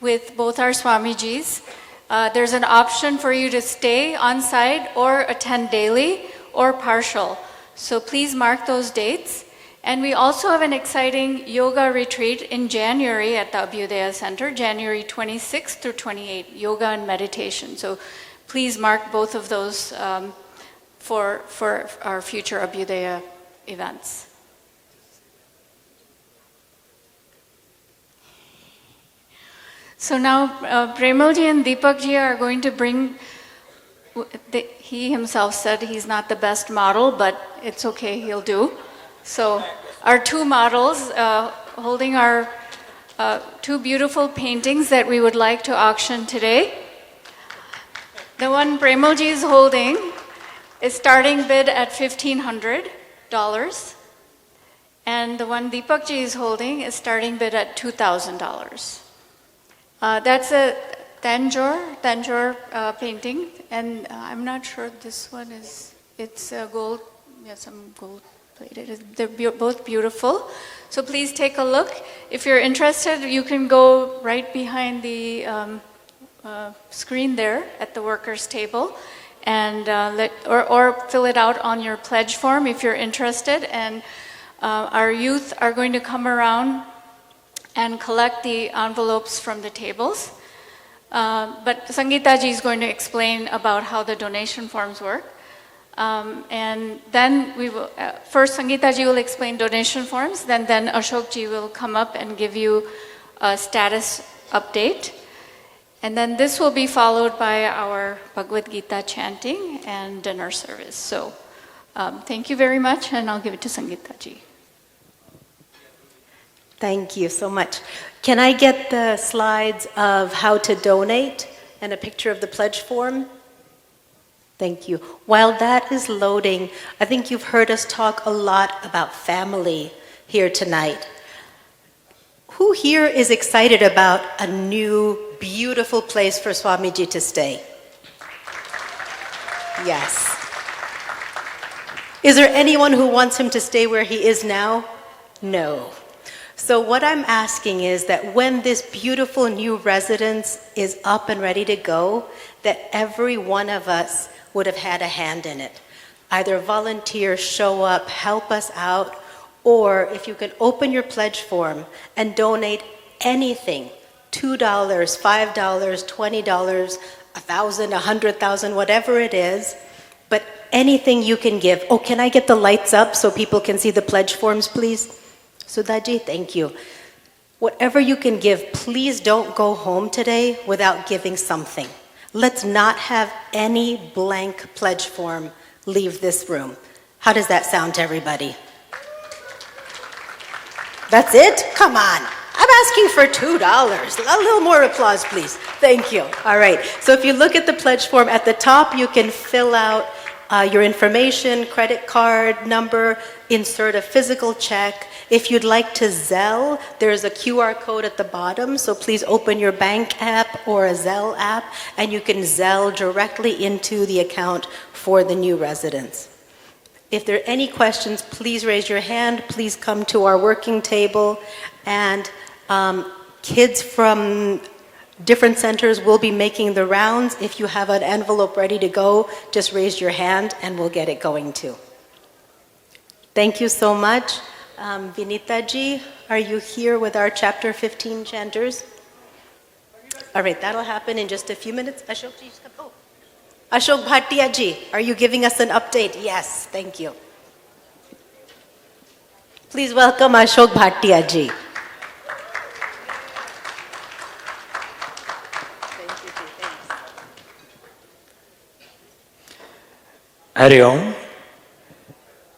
S6: with both our Swamijis. There's an option for you to stay on site or attend daily or partial. So please mark those dates. And we also have an exciting yoga retreat in January at the Abhyudaya Center, January 26th through 28th, yoga and meditation. So please mark both of those for our future Abhyudaya events. So now Premalji and Deepakji are going to bring, he himself said he's not the best model, but it's okay, he'll do. So our two models holding our two beautiful paintings that we would like to auction today. The one Premalji is holding is starting bid at $1,500. And the one Deepakji is holding is starting bid at $2,000. That's a Tanjore painting, and I'm not sure this one is, it's gold, some gold plated. They're both beautiful. So please take a look. If you're interested, you can go right behind the screen there at the workers' table and or fill it out on your pledge form if you're interested. And our youth are going to come around and collect the envelopes from the tables. But Sangeeta ji is going to explain about how the donation forms work. And then we will, first Sangeeta ji will explain donation forms, then Ashok ji will come up and give you a status update. And then this will be followed by our Bhagavad Gita chanting and dinner service. So thank you very much, and I'll give it to Sangeeta ji.
S2: Thank you so much. Can I get the slides of how to donate and a picture of the pledge form? Thank you. While that is loading, I think you've heard us talk a lot about family here tonight. Who here is excited about a new, beautiful place for Swamiji to stay? Yes. Is there anyone who wants him to stay where he is now? No. So what I'm asking is that when this beautiful new residence is up and ready to go, that every one of us would have had a hand in it. Either volunteer, show up, help us out, or if you can open your pledge form and donate anything, $2, $5, $20, $1,000, $100,000, whatever it is, but anything you can give. Oh, can I get the lights up so people can see the pledge forms, please? Sudhaji, thank you. Whatever you can give, please don't go home today without giving something. Let's not have any blank pledge form leave this room. How does that sound to everybody? That's it? Come on. I'm asking for $2. A little more applause, please. Thank you. All right. So if you look at the pledge form at the top, you can fill out your information, credit card number, insert a physical check. If you'd like to Zelle, there's a QR code at the bottom, so please open your bank app or a Zelle app, and you can Zelle directly into the account for the new residents. If there are any questions, please raise your hand. Please come to our working table, and kids from different centers will be making the rounds. If you have an envelope ready to go, just raise your hand and we'll get it going too. Thank you so much. Vinita ji, are you here with our chapter 15 chanters? All right, that'll happen in just a few minutes. Ashok ji, oh. Ashok Bhatia ji, are you giving us an update? Yes, thank you. Please welcome Ashok Bhatia ji.
S9: Hari Om.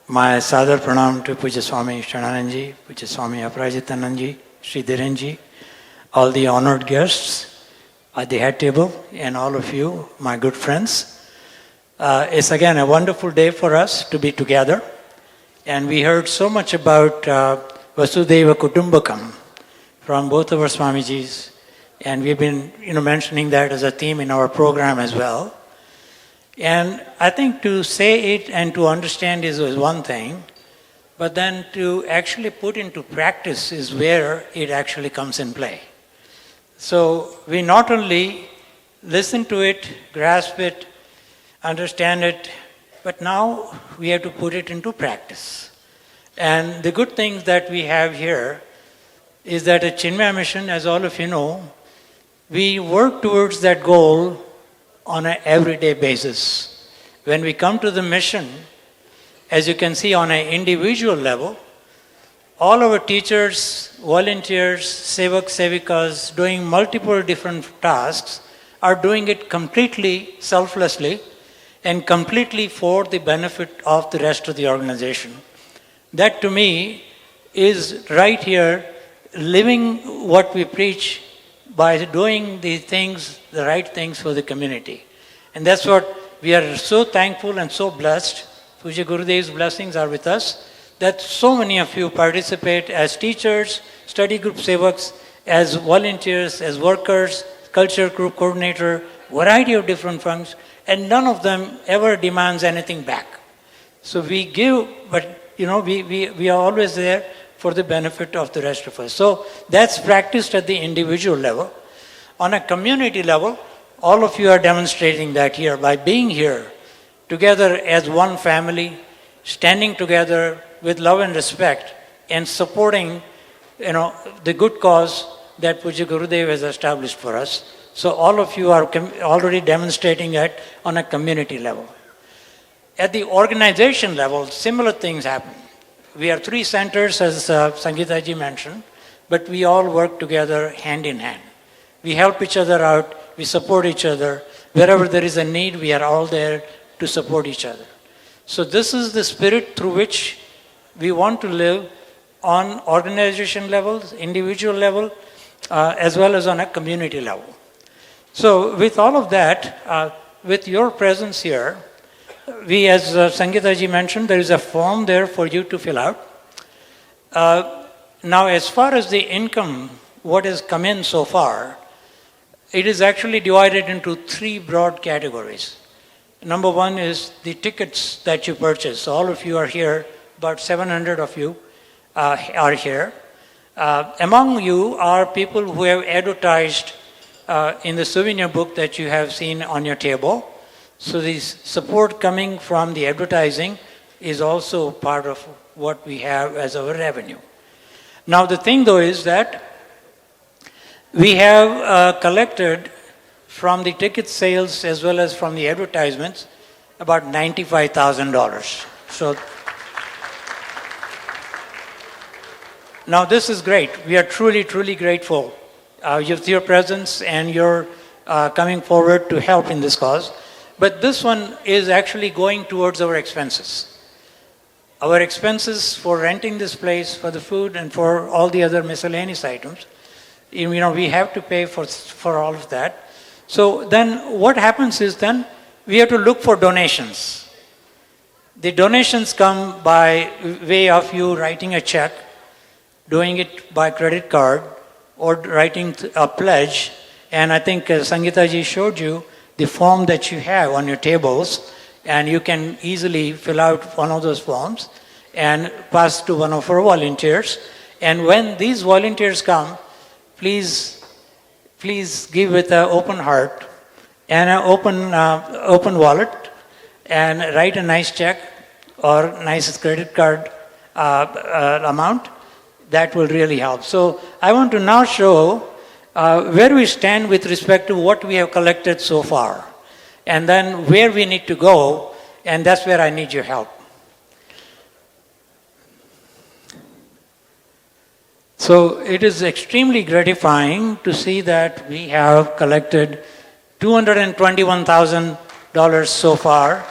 S9: My sadar pranam to Puja Swami Shanananji, Puja Swami Aparajitananji, Sri Dhirenji, all the honored guests at the head table, and all of you, my good friends. It's again a wonderful day for us to be together. And we heard so much about Vasudhaiva Kutumbakam from both of our Swamijis. And we've been mentioning that as a theme in our program as well. And I think to say it and to understand is one thing, but then to actually put into practice is where it actually comes in play. So we not only listen to it, grasp it, understand it, but now we have to put it into practice. And the good things that we have here is that at Chinmaya Mission, as all of you know, we work towards that goal on an everyday basis. When we come to the mission, as you can see on an individual level, all our teachers, volunteers, sevak, sevikas doing multiple different tasks are doing it completely selflessly and completely for the benefit of the rest of the organization. That to me is right here living what we preach by doing the things, the right things for the community. And that's what we are so thankful and so blessed. Puja Gurudev's blessings are with us, that so many of you participate as teachers, study group sevaks, as volunteers, as workers, culture group coordinator, variety of different functions, and none of them ever demands anything back. So we give, but we are always there for the benefit of the rest of us. So that's practiced at the individual level. On a community level, all of you are demonstrating that here by being here together as one family, standing together with love and respect and supporting the good cause that Puja Gurudev has established for us. So all of you are already demonstrating that on a community level. At the organization level, similar things happen. We are 3 centers, as Sangeeta ji mentioned, but we all work together hand in hand. We help each other out, we support each other. Wherever there is a need, we are all there to support each other. So this is the spirit through which we want to live on organization levels, individual level, as well as on a community level. So with all of that, with your presence here, we, as Sangeeta ji mentioned, there is a form there for you to fill out. Now, as far as the income, what has come in so far, it is actually divided into 3 broad categories. Number 1 is the tickets that you purchase. So all of you are here, about 700 of you are here. Among you are people who have advertised in the souvenir book that you have seen on your table. So the support coming from the advertising is also part of what we have as our revenue. Now the thing though is that we have collected from the ticket sales as well as from the advertisements about $95,000. So now this is great. We are truly, truly grateful with your presence and your coming forward to help in this cause. But this one is actually going towards our expenses. Our expenses for renting this place, for the food, and for all the other miscellaneous items. We have to pay for all of that. So then what happens is then we have to look for donations. The donations come by way of you writing a check, doing it by credit card, or writing a pledge. And I think Sangeeta ji showed you the form that you have on your tables, and you can easily fill out one of those forms and pass to one of our volunteers. And when these volunteers come, please give with an open heart and an open wallet, and write a nice check or nice credit card amount. That will really help. So I want to now show where we stand with respect to what we have collected so far. and then where we need to go, and that's where I need your help. So it is extremely gratifying to see that we have collected $221,000 so far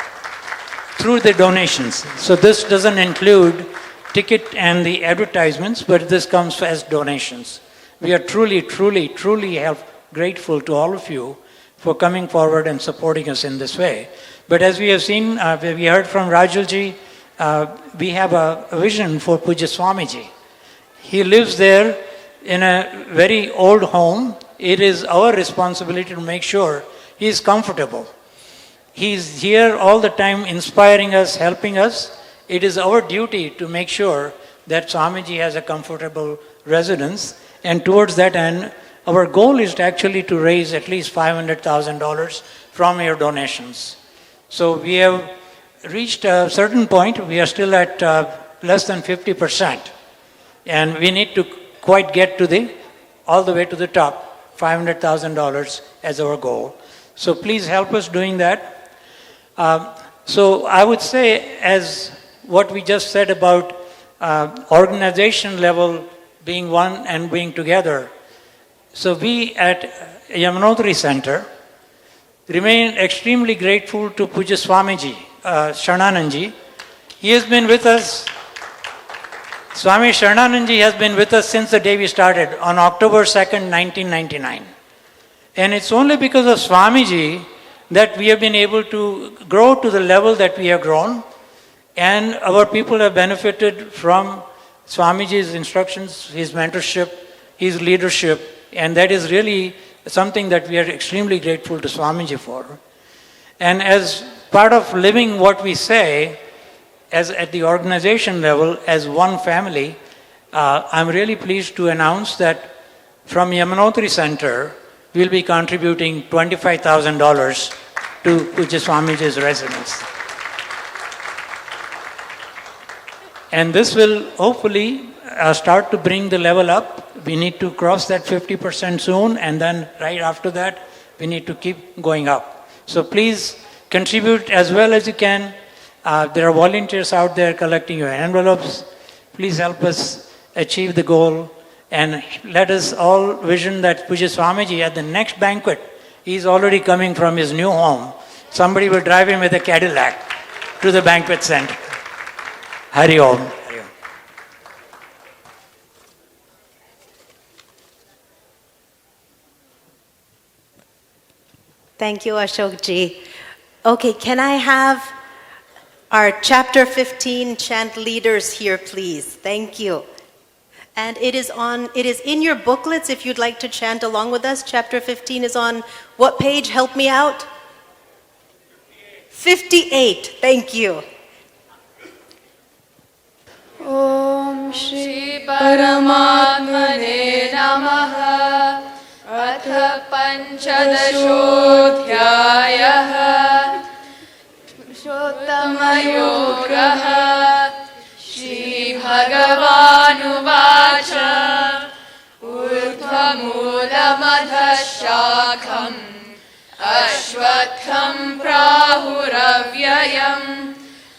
S9: through the donations. So this doesn't include ticket and the advertisements, but this comes as donations. We are truly grateful to all of you for coming forward and supporting us in this way. But as we have seen, we heard from Rajulji, we have a vision for Pujya Swamiji. He lives there in a very old home. It is our responsibility to make sure he is comfortable. He's here all the time inspiring us, helping us. It is our duty to make sure that Swamiji has a comfortable residence, and towards that end, our goal is actually to raise at least $500,000 from your donations. So we have reached a certain point. We are still at less than 50%. And we need to quite get to all the way to the top, $500,000 as our goal. So please help us doing that. So I would say, as what we just said about organization level being one and being together, so we at Yamunotri Center remain extremely grateful to Pujya Swamiji, Sharananji. He has been with us. Swami Sharananji has been with us since the day we started on October 2nd, 1999. And it's only because of Swamiji that we have been able to grow to the level that we have grown, and our people have benefited from Swamiji's instructions, his mentorship, his leadership, and that is really something that we are extremely grateful to Swamiji for. And as part of living what we say, as at the organization level, as one family, I'm really pleased to announce that from Yamunotri Center, we'll be contributing $25,000 to Pujya Swamiji's residence. And this will hopefully start to bring the level up. We need to cross that 50% soon, and then right after that, we need to keep going up. So please contribute as well as you can. There are volunteers out there collecting your envelopes. Please help us achieve the goal, and let us all vision that Pujya Swamiji at the next banquet, he's already coming from his new home. Somebody will drive him with a Cadillac to the banquet center. Hari Om. Hari Om.
S2: Thank you, Ashokji. Okay, can I have our chapter 15 chant leaders here, please? Thank you. And it is in your booklets if you'd like to chant along with us. Chapter 15 is on what page? Help me out. 58. Thank you.
S4: Om Shri Paramatmane Namaha Atha Panchadashodhyayah Shottamayogaha Shri Bhagavanuvacha Urdhvamulamadashakham Ashwatham Prahuravyayam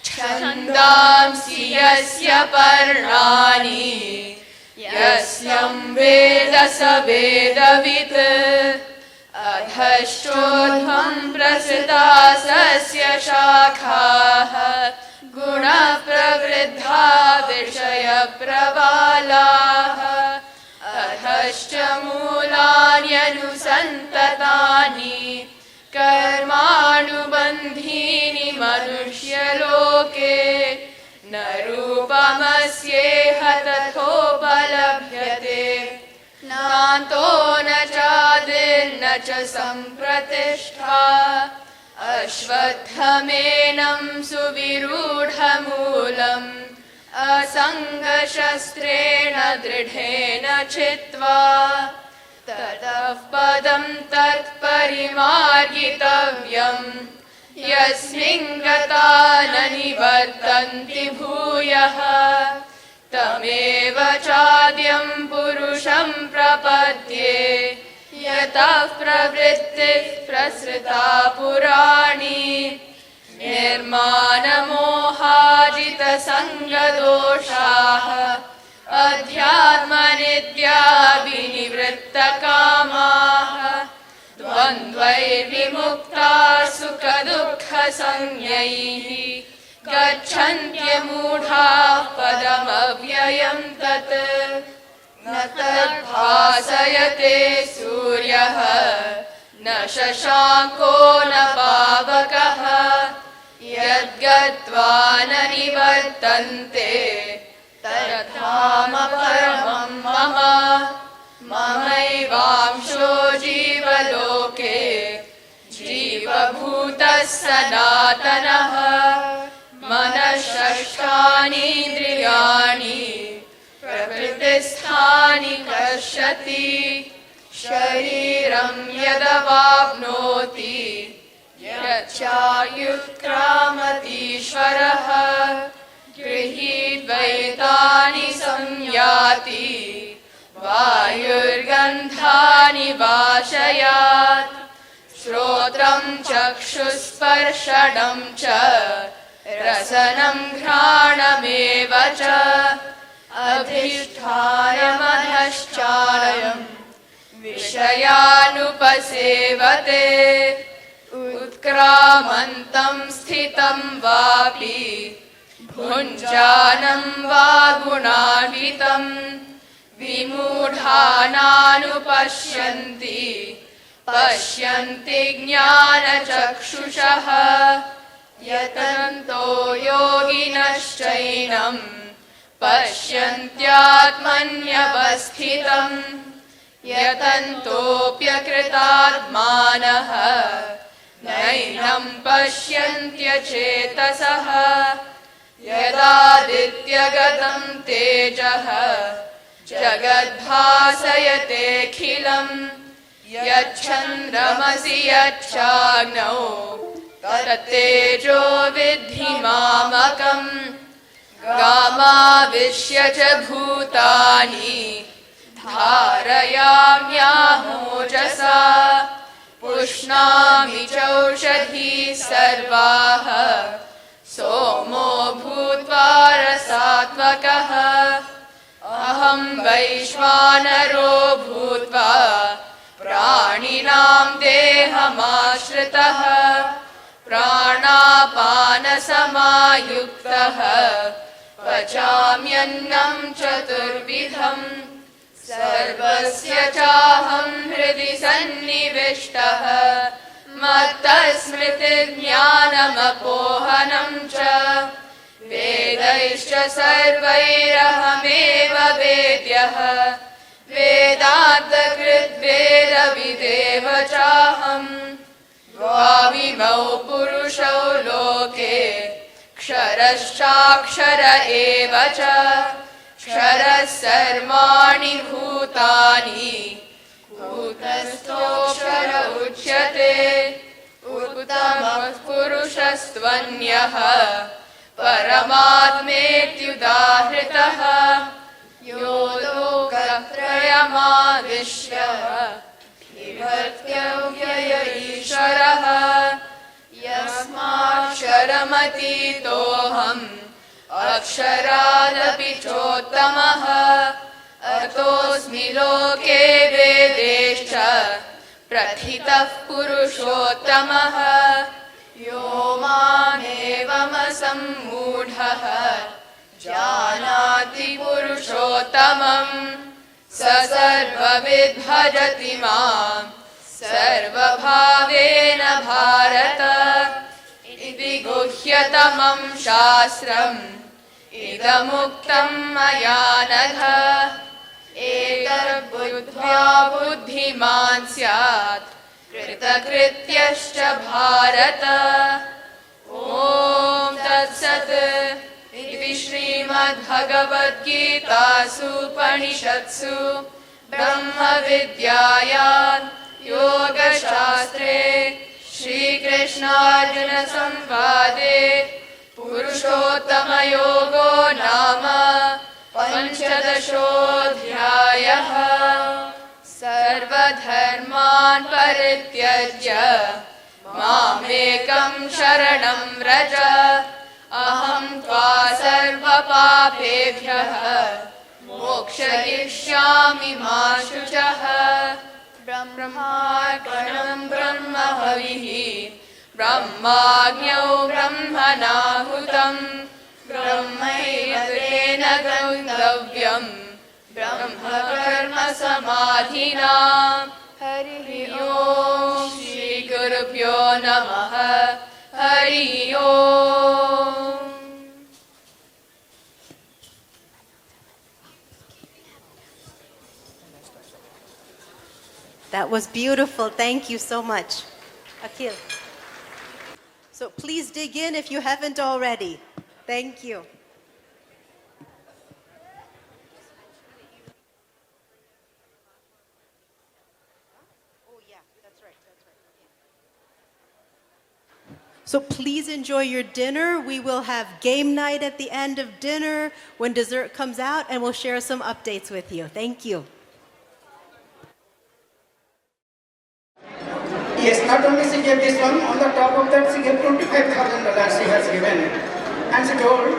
S4: Chandamsi yasya parnani Yasyam veda sabedavit Adhashchodham prasidasasya shakha Guna pravriddha vishaya pravalaha Adhashcha mulanyanu Karmanubandhini manushya-loke Narupamasyeha tathopalabhyate Nanto na chadir na cha sampratishtha Ashvatthaменam suvirudhamulam Asanga-shastrena dridhena chitva Tatav padam tat parimargitavyam Yasmin gata nanivartanti bhuyaha Tameva chadyam purusham prapadye यतः प्रवृत्तिः प्रसृता पुराणी निर्माणमोहाजितसङ्गदोषाः अध्यात्मनित्या विनिवृत्तकामाः द्वन्द्वैर्विमुक्ताः सुखदुःखसंज्ञैः गच्छन्त्यमूढाः पदमव्ययं तत् न तद्भासयते सूर्यः न शशाङ्को न पावकः यद्गत्वा न निवर्तन्ते तद्धाम परमं मम ममैवांशो जीवलोके जीवभूतः सनातनः मनःषष्ठानीन्द्रियाणि प्रकृतिस्थानि कर्षति शरीरं यदवाप्नोति यच्चायुक्रामतीश्वरः गृहीत्वैतानि संयाति वायुर्गन्धानि वाशयात् श्रोत्रं चक्षुस्पर्शनं च रसनं घ्राणमेव च अधिष्ठाय मनश्चायं विषयानुपसेवते उत्क्रामन्तं स्थितं वापि भुञ्जानं वा गुणान्वितं विमूढानानुपश्यन्ति पश्यन्ति ज्ञानचक्षुषः यतन्तो योगिनश्चैनं पश्यन्त्यात्मन्यवस्थितम् यतन्तोऽप्यकृतात्मानः नैनं पश्यन्त्यचेतसः यदादित्यगतं तेजः जगद्भासयतेऽखिलम् यच्छन्द्रमसि यच्चाग्नौ तत्तेजो विद्धि मामकम् गामाविश्य च भूतानि धारयाम्यामोजसा पुष्णामि चौषधीः सर्वाः सोमो भूत्वा रसात्मकः अहं वैश्वानरो भूत्वा प्राणिनां देहमाश्रितः प्राणापानसमायुक्तः पचाम्यन्नं चतुर्विधम् सर्वस्य चाहं हृदि सन्निविष्टः मत्तस्मृतिर्ज्ञानमपोहनं च वेदैश्च सर्वैरहमेव वेद्यः वेदान्तकृद्वेदविदेव चाहम् द्वाविमौ पुरुषौ लोके क्षरश्चाक्षर एव च क्षरः सर्वाणि भूतानि भूतस्थोऽक्षर उच्यते उत्तमः पुरुषस्त्वन्यः परमात्मेत्युदाहृतः यो लोकत्रयमाविश्य बिभर्त्यव्यय ईश्वरः यस्माक्षरमतीतोऽहम् अक्षरादपि चोत्तमः अतोऽस्मि लोके वेदेश्च प्रथितः पुरुषोत्तमः यो मामेवमसम्मूढः जानाति पुरुषोत्तमम् स सर्वविद् भजति माम् सर्वभावेन भारत इति गुह्यतमं शास्त्रम् इदमुक्तं मया नघ एतद्बुद्ध्वा बुद्धिमान् स्यात् कृतकृत्यश्च भारत ॐ तत्सत् इति श्रीमद्भगवद्गीतासु उपनिषत्सु ब्रह्मविद्यायां योगशास्त्रे श्रीकृष्णार्जुनसंवादे पुरुषोत्तमयोगो नाम पञ्चदशोऽध्यायः। सर्वधर्मान् परित्यज्य मामेकं शरणं व्रज अहं त्वा सर्वपापेभ्यः मोक्षयिष्यामि मा शुचः ब्रह्मार्पणं ब्रह्महविः ब्रह्माज्ञौ ब्रह्मणाहुतं ब्रह्मैवेन गन्तव्यम् ब्रह्मकर्म समाधिना हरिः ओम् श्रीगुरुभ्यो नमः हरिः ओम्.
S2: That was beautiful. Thank you so much. Akhil. So please dig in if you haven't already. Thank you. So please enjoy your dinner. We will have game night at the end of dinner when dessert comes out, and we'll share some updates with you. Thank you.
S3: Yes, not only she gave this one, on the top of that she gave $25,000 she has given. And she told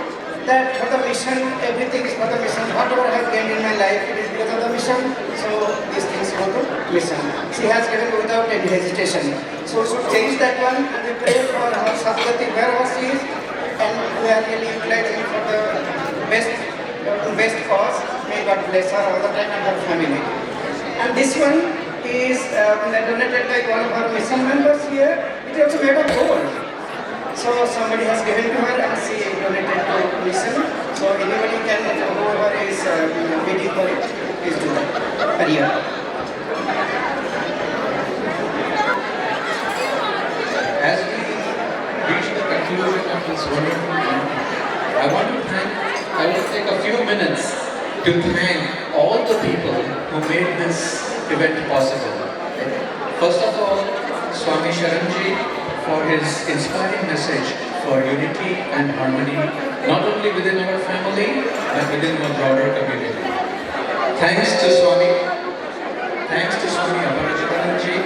S3: that for the mission, everything is for the mission. Whatever I have gained in my life, it is because of the mission. So these things go to mission. She has given without any hesitation. So we should change that one, and we pray for her Sadgati wherever she is. And we are really utilizing for the best cause. May God bless her all the time and her family. And this one is donated by one of our mission members here. It is also made of gold. So somebody has given to her and she donated to mission. So anybody can, whoever is waiting for it, please do that. Hariya.
S10: As we reach the conclusion of this wonderful event, I want to take a few minutes to thank all the people who made this event possible. First of all, Swami Sharanji for his inspiring message for unity and harmony, not only within our family, but within our broader community. Thanks to Swami Aparajitanaji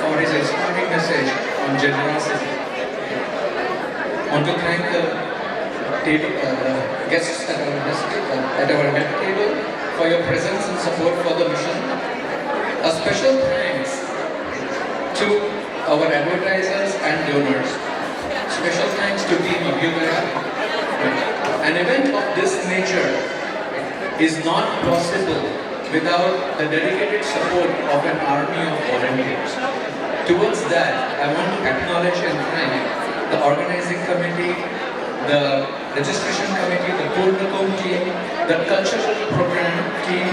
S10: for his inspiring message on generosity. I want to thank the guests at our head table for your presence and support for the mission. A special thanks to our advertisers and donors. Special thanks to Team Abhyudaya. An event of this nature is not possible without the dedicated support of an army of volunteers. Towards that, I want to acknowledge and thank the organizing committee, the registration committee, the Purnakum team, the cultural program team.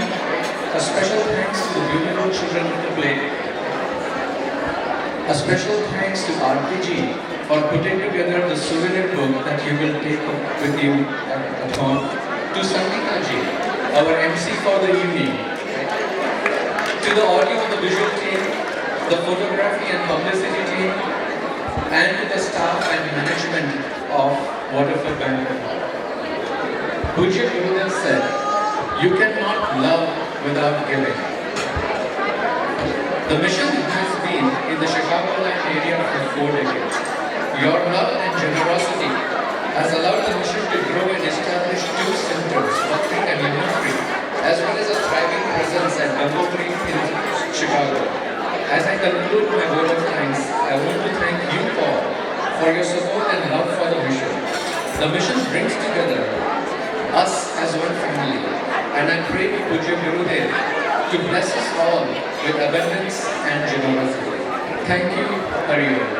S10: A special thanks to the beautiful children of the play. A special thanks to RPG for putting together the souvenir book that you will take with you at home. To Sangeeta ji, our MC for the evening. To the audio and the visual team, the photography and publicity team, and to the staff and management of Waterford Banquet. Pujya Gurudev said, "You cannot love without giving." The mission has been in the Chicagoland area for 4 decades. Your love and generosity has allowed the mission to grow and establish 2 centers, Waterford and Elmhurst, as well as a thriving presence at Waterford in Chicago. As I conclude my word of thanks, I want to thank you all for your support and love for the mission. The mission brings together us as one family, and I pray to Pujya Gurudev to bless us all with abundance and generosity. Thank you, Hari Om.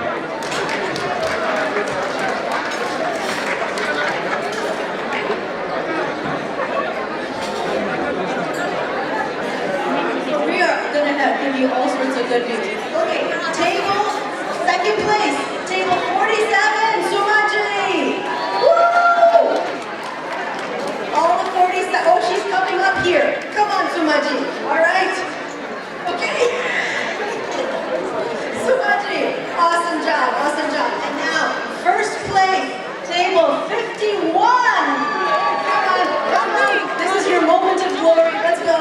S2: We are going to give you all sorts of good news. Okay, table, second place, table 47, Sumaji. Woo! All the 47, oh, she's coming up here. Come on, Sumaji, all right? Okay. Sumaji, awesome job, awesome job. And now, first place, table 51. Come on, this is your moment of glory. Let's go.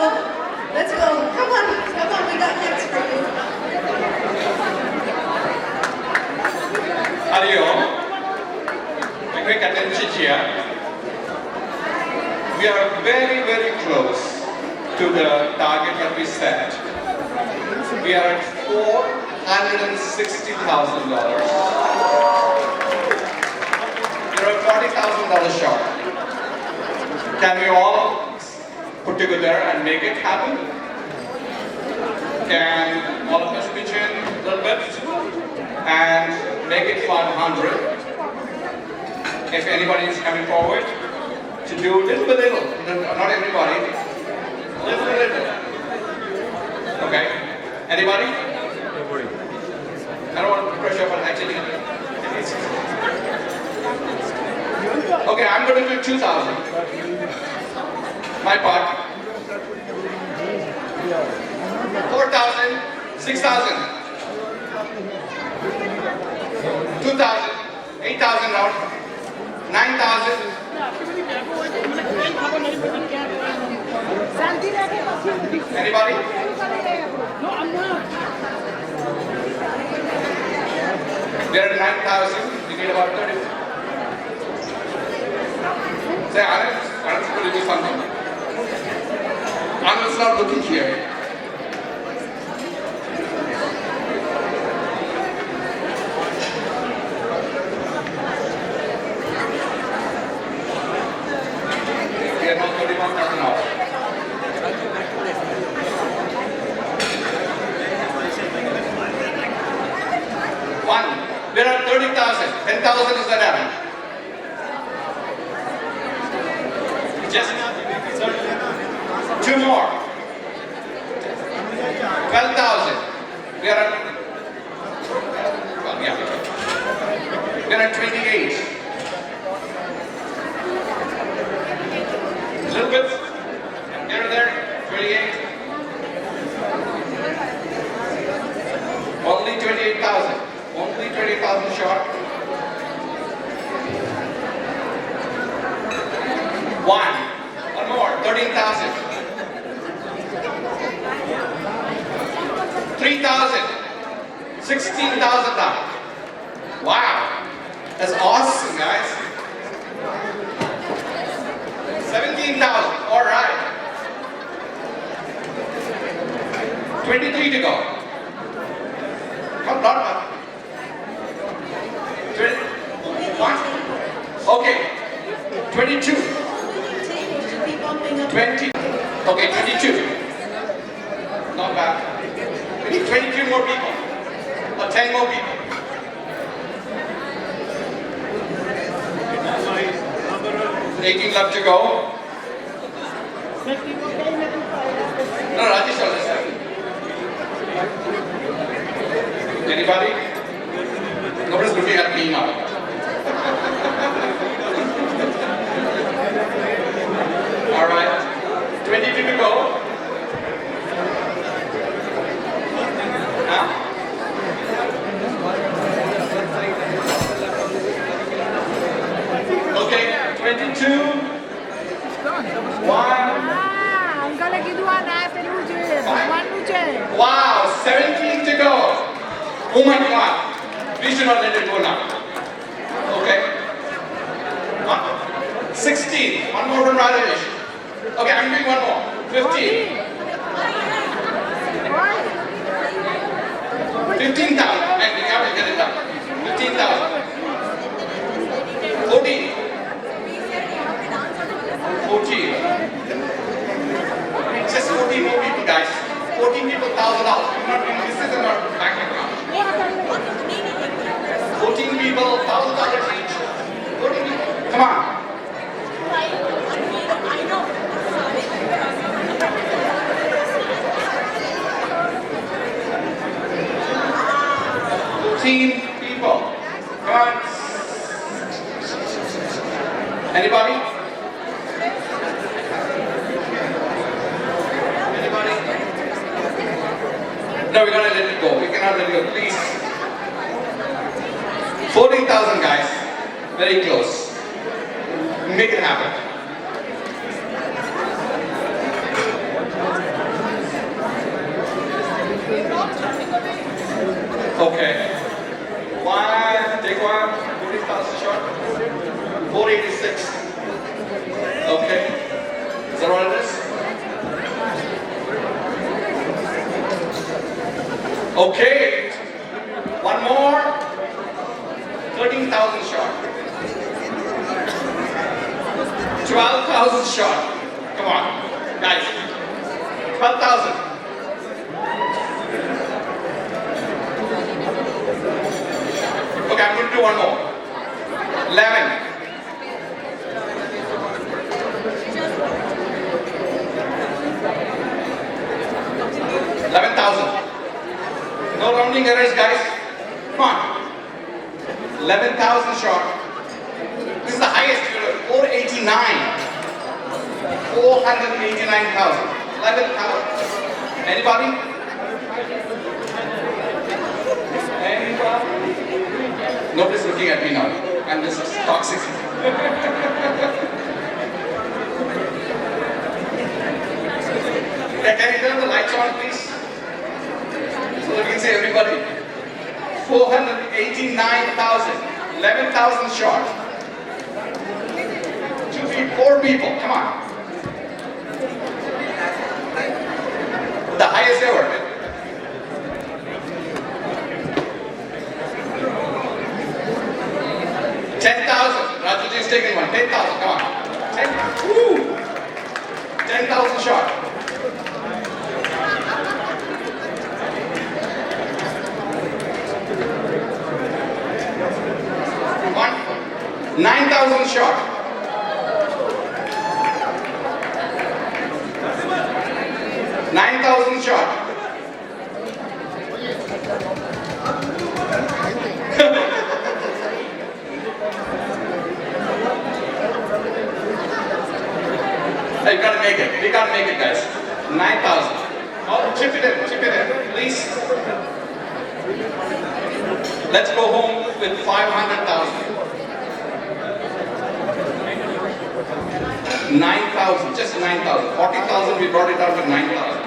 S2: Let's go. Come on, we got
S7: We are very, very close to the target that we set. We are at $460,000. We are $40,000 short. Can we all put together and make it happen? Can all of us pitch in a little bit and make it 500? If anybody is coming forward to do little by little, not everybody, little by little. Okay? Anybody? I don't want to pressure, but actually. Okay, I'm going to do 2,000. My part. 4,000, 6,000, 2,000, 8,000 now, 9,000. Anybody? There are 9,000. We need about 30. Say, Anand's going to do something. Anand's not looking here. We are not 31,000 now. One. There are 30,000. 10,000 is the damage. Just two more. 12,000. We are at, well, yeah. We are at 28. A little bit here and there. 28. Only 28,000. Only 20,000 short. One more, 13,000. 3,000. 16,000 now. Wow. That's awesome, guys. 17,000. All right. 23 to go. Not bad. 21. Okay. 22. 20. Okay, 22. Not bad. We need 22 more people. Or 10 more people. $18 left to go. No, Rajesh, I'll listen. Anybody? Nobody's looking at me now. All right. 22 to go. Huh? Okay, 22. Wow, 17 to go. Oh my God. We should not let it go now. Okay. 16. One more from Rajesh. Okay, I'm doing one more. 15. 15,000. And we have to get it done. 15,000. 14. 14. Just 14 more people, guys. 14 people, $1,000. This is our bank account. 14 people, $1,000 each. 14 people. Come on. 14 people. Come on. Anybody? Anybody? No, we're gonna let it go. We cannot let it go, please. 14,000 guys. Very close. Make it happen. Okay. Take one. 40,000 short. 486. Okay. that what it is? Okay. One more. 13,000 short. 12,000 short. Come on, guys. 12,000. Okay, I'm going to do one more. 11. 11,000. No rounding errors, guys. Come on. 11,000 short. This is the highest, 489. 489,000. 11,000. Anybody? Anybody? Nobody's looking at me now. I'm just toxic. Can you turn the lights on, please? So we can see everybody. 489,000. 11,000 short. 4 people. Come on. The highest ever. 10,000. Rajuji is taking one. 10,000. Come on. 10,000 short. 9,000 short. 9,000 short. You gotta make it. We gotta make it, guys. 9,000. Oh, chip it in, please. Let's go home with 500,000. 9,000, just 9,000. 40,000, we brought it down to 9,000.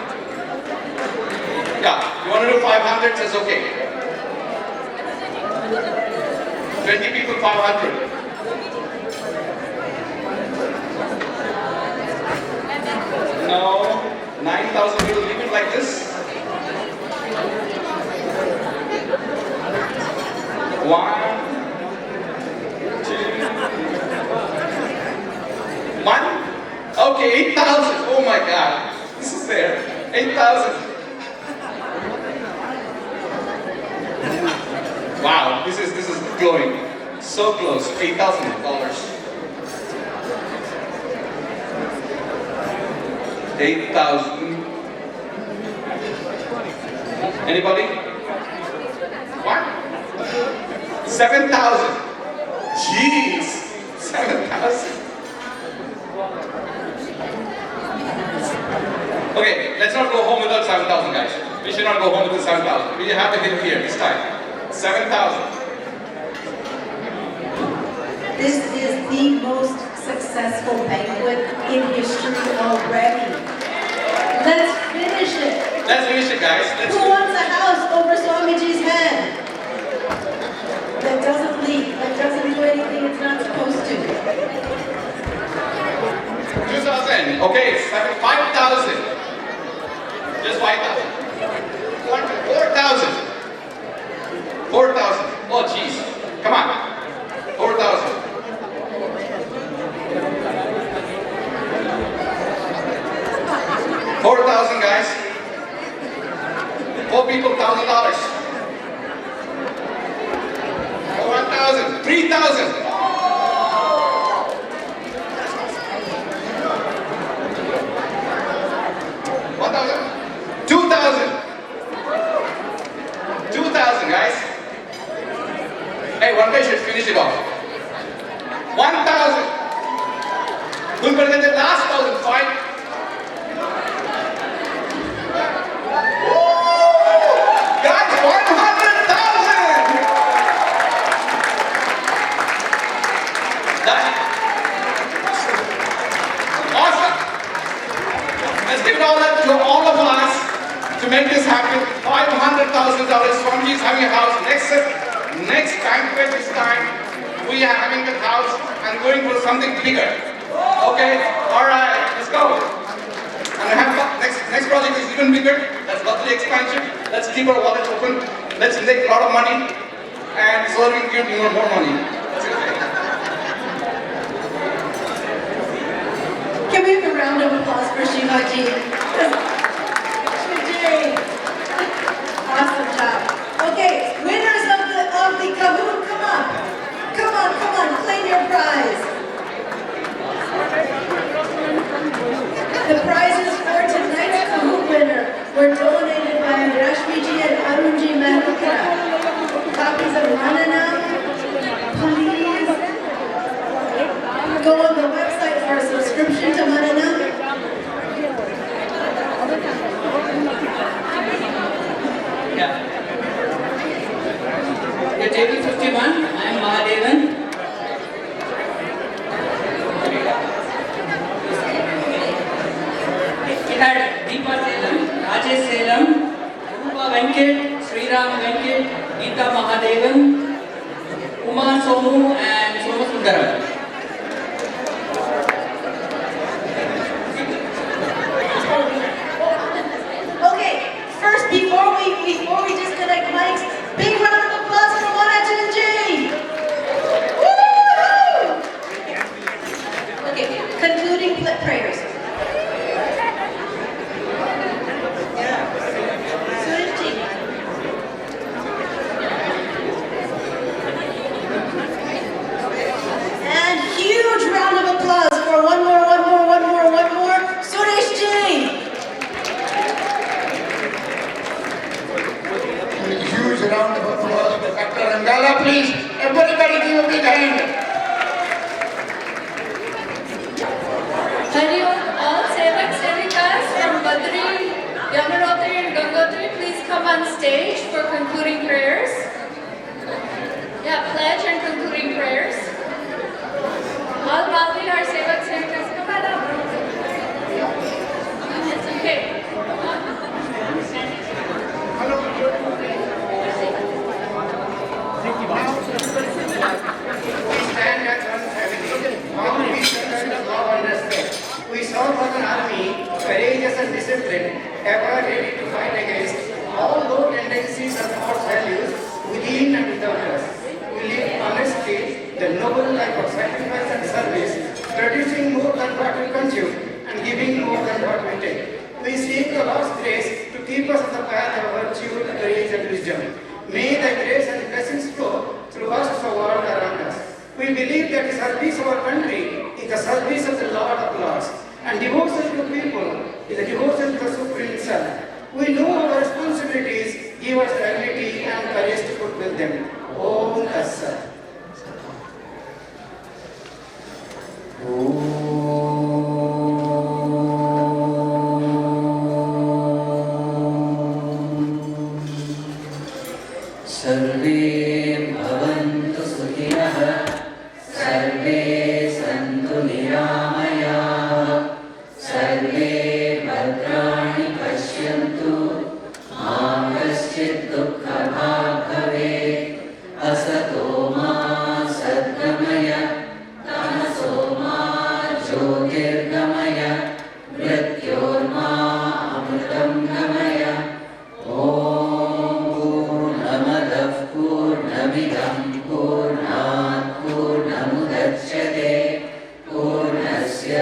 S7: Yeah, you want to do 500, it's okay. 20 people, 500. No, 9,000, we will leave it like this. 1, 2, 1. Okay, 8,000. Oh my God, this is there. 8,000. Wow, this is glowing. So close. $8,000. 8,000. Anybody? What? 7,000. Jeez, 7,000. Okay, let's not go home without 7,000, guys. We should not go home with 7,000. We have to hit it here this time. 7,000.
S2: This is the most successful banquet in history already. Let's finish it.
S7: Let's finish it, guys.
S2: Who wants a house over Swamiji's head? That doesn't leak, that doesn't do anything it's not supposed to.
S7: 2,000. Okay, 5,000. Just 5,000. 4,000. 4,000. Oh, jeez. Come on. 4,000. 4,000, guys. 4 people, $1,000. 1,000. 3,000. 1,000. 2,000. 2,000, guys. Hey, one guy should finish it off. 1,000. Who's going to get the last 1,000? 5. Guys, 100,000. Awesome. Let's give it all up to all of us to make this happen. $500,000. Swamiji is having a house. Next banquet this time, we are having the house and going for something bigger. Okay? Alright, let's go.
S10: the expansion. Let's keep our wallets open. Let's make a lot of money, and so we can give more money.
S2: Can we have a round of applause for Shivaji? Shivaji! Awesome job. Okay, winners of the Kahoot, come on. Come on, claim your prize. The prizes for tonight's Kahoot winner were donated by Rashmiji and Arunji Malhotra. Copies of Mananam, please go on the website for a subscription to Mananam.
S11: The table 51, I am Mahadevan. We had Deepa Selam, Rajesh Selam, Rupa Venkat, Sriram Venkat, Geeta Mahadevan, Umar Somu and Soma Sundaram.
S2: Okay, first, before we disconnect mics, big round of applause for Waterford. Woo! Okay, concluding prayers. Surajji. And huge round of applause for one more, Surajji.
S12: Huge round of applause for Dr. Rangala, please. Everybody give a big hand.
S6: Hari Om, all Sevak Sevikas from Badri, Yamunotri and Gangotri, please come on stage for concluding prayers. Yeah, pledge and concluding prayers. All Balvilar Sevak Sevikas, come on up. It's okay.
S3: We serve as an army, courageous and disciplined, ever ready to fight against all low tendencies and false values within and without us. We live honestly the noble life of sacrifice and service, producing more than what we consume and giving more than what we take. We seek the Lord's grace to keep us on the path of virtue, courage and wisdom. May the grace and blessings flow through us to the world around us. We believe that the service of our country is the service of the Lord of Lords, and devotion to people is a devotion to the Supreme Self. We know our responsibilities give us the ability and courage to fulfill them. Om Tassa.
S11: सर्वे भवन्तु सुखिनः सर्वे सन्तु निरामयाः सर्वे भद्राणि पश्यन्तु मा कश्चित् दुःखभाग् भवेत् असतो मा सद्गमय तमसो मा ज्योतिर्गमय मृत्योर्मा अमृतं गमय ॐ पूर्णमदः पूर्णमिदं पूर्णात् पूर्णमुदच्यते पूर्णस्य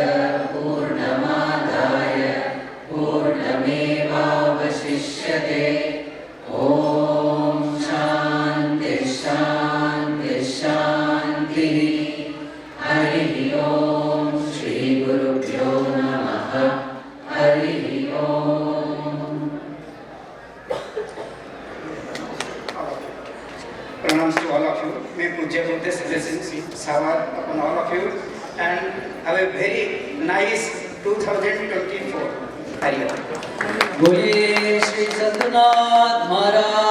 S11: पूर्णमादाय पूर्णमेवावशिष्यते ॐ शान्ति शान्ति शान्तिः हरिः ॐ श्रीगुरुभ्यो नमः हरिः ॐ
S3: Pranams to all of you. May Puja Buddha's blessings shower upon all of you and have a very nice 2024. Hari Om.
S11: बोलिए श्री सद्गुरुनाथ महाराज